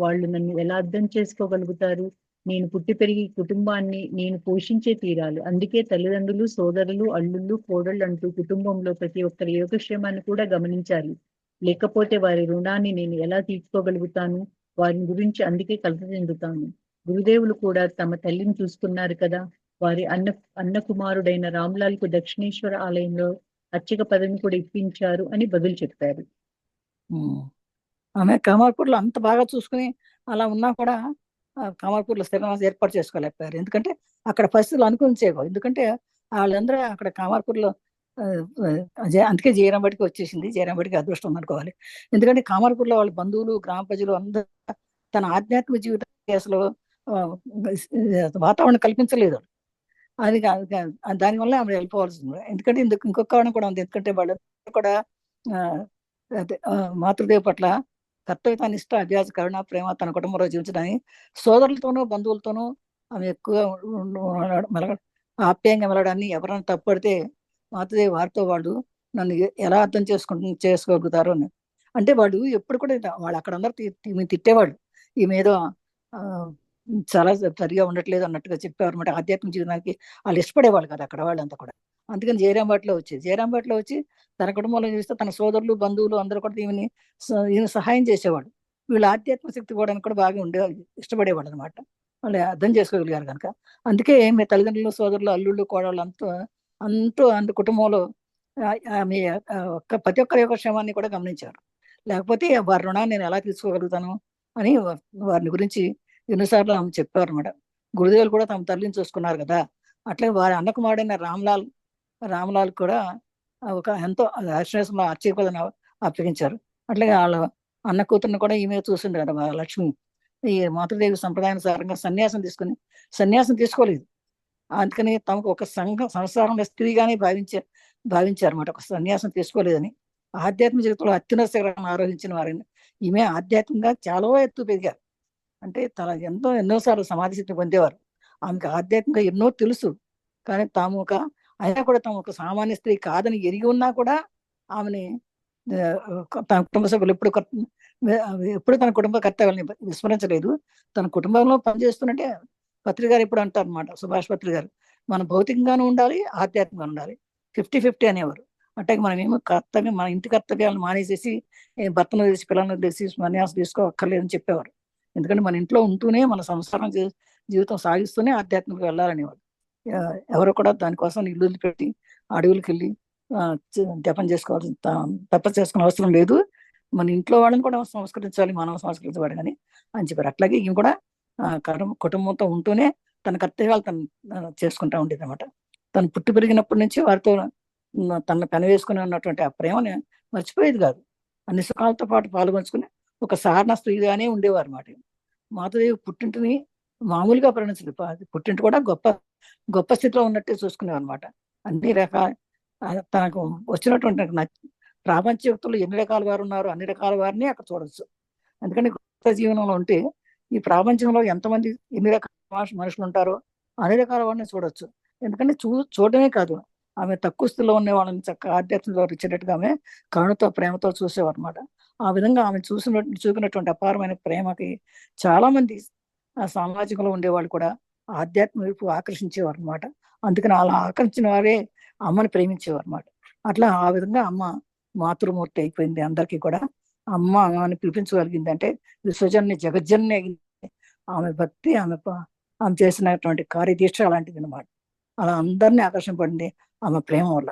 వాళ్ళు నన్ను ఎలా అర్థం చేసుకోగలుగుతారు? నేను పుట్టి పెరిగి కుటుంబాన్ని నేను పోషించే తీరాలి. అందుకే తల్లిదండ్రులు, సోదరులు, అల్లుళ్ళు, కోడళ్ళు అంటూ కుటుంబంలో ప్రతి ఒక్కరి యోగక్షేమాన్ని కూడా గమనించాలి. లేకపోతే వారి రుణాన్ని నేను ఎలా తీర్చుకోగలుగుతాను? వారి గురించి అందుకే కలత చెందుతాను. గురుదేవులు కూడా తమ తల్లిని చూసుకున్నారు కదా! వారి అన్న కుమారుడైన రామ్‌లాల్‌కు దక్షిణేశ్వర ఆలయంలో అర్చక పదవిని కూడా ఇప్పించారు అని బదులు చెప్పారు. ఆమె కామార్పూర్‌లో అంత బాగా చూసుకుని అలా ఉన్నా కూడా కామార్పూర్‌లో స్థిరనివాసం ఏర్పాటు చేసుకోలేకపోయారు. ఎందుకంటే అక్కడ పరిస్థితులు అనుకూలించేవి. ఎందుకంటే వాళ్ళందరూ అక్కడ కామార్పూర్‌లో అందుకే జయరాం బడికి వచ్చేసింది. జయరాం బడికి అదృష్టం ఉందనుకోవాలి. ఎందుకంటే కామార్పూర్‌లో వాళ్ళ బంధువులు, గ్రామ ప్రజలు అందరూ తన ఆధ్యాత్మిక జీవితానికి అసలు వాతావరణం కల్పించలేదు. అది దానివల్ల ఆమె వెళ్ళిపోవాల్సింది. ఎందుకంటే ఇంకొక కారణం కూడా ఉంది. ఎందుకంటే వాళ్ళందరూ కూడా మాతృదేవి పట్ల కర్తవ్యత, నిష్ట, అభ్యాస, కరుణ, ప్రేమ తన కుటుంబంలో జీవించడానికి సోదరులతోనూ బంధువులతోనూ ఆమె ఎక్కువగా ఆప్యాయంగా వెళ్ళడాన్ని ఎవరైనా తప్పడితే మాతృదేవి వారితో వాళ్ళు నన్ను ఎలా అర్థం చేసుకోగలుగుతారు అని. అంటే వాళ్ళు ఎప్పుడు కూడా వాళ్ళు అక్కడ అందరూ తిట్టేవాళ్ళు. ఈమె ఏదో చాలా సరిగా ఉండట్లేదు అన్నట్టుగా చెప్పేవారు అనమాట. ఆధ్యాత్మిక జీవనానికి వాళ్ళు ఇష్టపడేవాళ్ళు కదా అక్కడ వాళ్ళంతా కూడా. అందుకని జయరాంబాట్లో వచ్చి తన కుటుంబంలో చూస్తే తన సోదరులు, బంధువులు అందరూ కూడా ఈయన సహాయం చేసేవాడు. వీళ్ళు ఆధ్యాత్మిక శక్తి పోవడానికి కూడా బాగా ఇష్టపడేవాళ్ళు అనమాట. వాళ్ళు అర్థం చేసుకోగలిగారు కనుక. అందుకే మీ తల్లిదండ్రులు, సోదరులు, అల్లుళ్ళు, కోడళ్ళు అంటూ కుటుంబంలో ఆమె ప్రతి ఒక్కరి యొక్క క్షేమాన్ని కూడా గమనించారు. లేకపోతే వారి రుణాన్ని నేను ఎలా తీసుకోగలుగుతాను అని వారిని గురించి ఎన్నోసార్లు ఆమె చెప్పారు అనమాట. గురుదేవులు కూడా తమ తల్లిని చూసుకున్నారు కదా. అట్లే వారి అన్న కుమారుడైన రామ్లాల్ కూడా ఒక ఎంతో దక్షిణేశ్వరంలో అర్చక పదవిని అప్పగించారు. అట్లాగే వాళ్ళ అన్న కూతుర్ని కూడా ఈమె చూసింది కదా లక్ష్మి. ఈ మాతృదేవి సంప్రదాయానుసారంగా సన్యాసం తీసుకోలేదు. అందుకని తమకు ఒక సంసారంలో స్త్రీగానే భావించారు అనమాట. ఒక సన్యాసం తీసుకోలేదని. ఆధ్యాత్మిక జీవితంలో అత్యున్నత శిఖరాన్ని ఆరోహించిన వారిని ఈమె ఆధ్యాత్మికంగా చాలా ఎత్తు పెరిగారు. అంటే ఎన్నోసార్లు సమాధి స్థితిని పొందేవారు. ఆమెకు ఆధ్యాత్మికంగా ఎన్నో తెలుసు. కానీ అయినా కూడా తాము ఒక సామాన్య స్త్రీ కాదని ఎరిగి ఉన్నా కూడా ఆమెని తన కుటుంబ సభ్యులు ఎప్పుడు తన కుటుంబ కర్తవ్యాలని విస్మరించలేదు. తన కుటుంబంలో పనిచేస్తున్నట్టే పత్రి గారు ఎప్పుడు అంటారు అనమాట, సుభాష్ పత్రి గారు, మనం భౌతికంగానూ ఉండాలి, ఆధ్యాత్మికంగా ఉండాలి, 50-50 అనేవారు. అంటే మనమేమో మన ఇంటి కర్తవ్యాలను మానేసేసి భర్తను వదిలేసి పిల్లలను వదిలేసి సన్యాసం తీసుకోక్కర్లేదని చెప్పేవారు. ఎందుకంటే మన ఇంట్లో ఉంటూనే మన సంసారం జీవితం సాగిస్తూనే ఆధ్యాత్మికంగా వెళ్ళాలనేవారు. ఎవరు కూడా దానికోసం ఇల్లు పెట్టి అడవులకు వెళ్ళి జపం చేసుకోవాల్సిన తపస్సు చేసుకునే అవసరం లేదు. మన ఇంట్లో వాళ్ళని కూడా సంస్కరించాలి, మనం సంస్కరించబడి అని చెప్పారు. అట్లాగే ఈమె కూడా కుటుంబంతో ఉంటూనే తన కర్తవ్యాలు తను చేసుకుంటా ఉండేది అనమాట. తను పుట్టి పెరిగినప్పటి నుంచి వారితో తన పెనవేసుకుని ఉన్నటువంటి ఆ ప్రేమని మర్చిపోయేది కాదు. అన్ని సుఖాలతో పాటు పాల్గొంచుకుని ఒక సాధారణ స్త్రీగానే ఉండేవారు అన్నమాట. మాతృదేవి పుట్టింటిని మామూలుగా పరిగణించలేదు. పుట్టింటి కూడా గొప్ప స్థితిలో ఉన్నట్టే చూసుకునేవారు అనమాట. అన్ని రకాల తనకు వచ్చినటువంటి ప్రాపంచ వ్యక్తులు ఎన్ని రకాల వారు ఉన్నారు, అన్ని రకాల వారిని అక్కడ చూడవచ్చు. ఎందుకంటే కొత్త జీవనంలో ఉంటే ఈ ప్రపంచంలో ఎంతమంది ఎన్ని రకాల మనుషులు ఉంటారో అన్ని రకాల వారిని చూడొచ్చు. ఎందుకంటే చూడటమే కాదు, ఆమె తక్కువ స్థితిలో ఉండే వాళ్ళని చక్కగా ఆధ్యాత్మికంలో ఇచ్చేటట్టుగా ఆమె కరుణతో, ప్రేమతో చూసేవారు అనమాట. ఆ విధంగా ఆమె చూపినటువంటి అపారమైన ప్రేమకి చాలా మంది సామాజికంలో ఉండేవాళ్ళు కూడా ఆధ్యాత్మిక వైపు ఆకర్షించేవారు అనమాట. అందుకని అలా ఆకర్షించిన వారే అమ్మని ప్రేమించేవారు అనమాట. అట్లా ఆ విధంగా అమ్మ మాతృమూర్తి అయిపోయింది. అందరికీ కూడా అమ్మ అని పిలిపించగలిగింది అంటే విశ్వజన్ని జగజ్జన్ని అయింది. ఆమె భక్తి, ఆమె చేసినటువంటి కార్యదీక్ష అలాంటిది అనమాట. అలా అందరినీ ఆకర్షింపడింది ఆమె ప్రేమ వల్ల.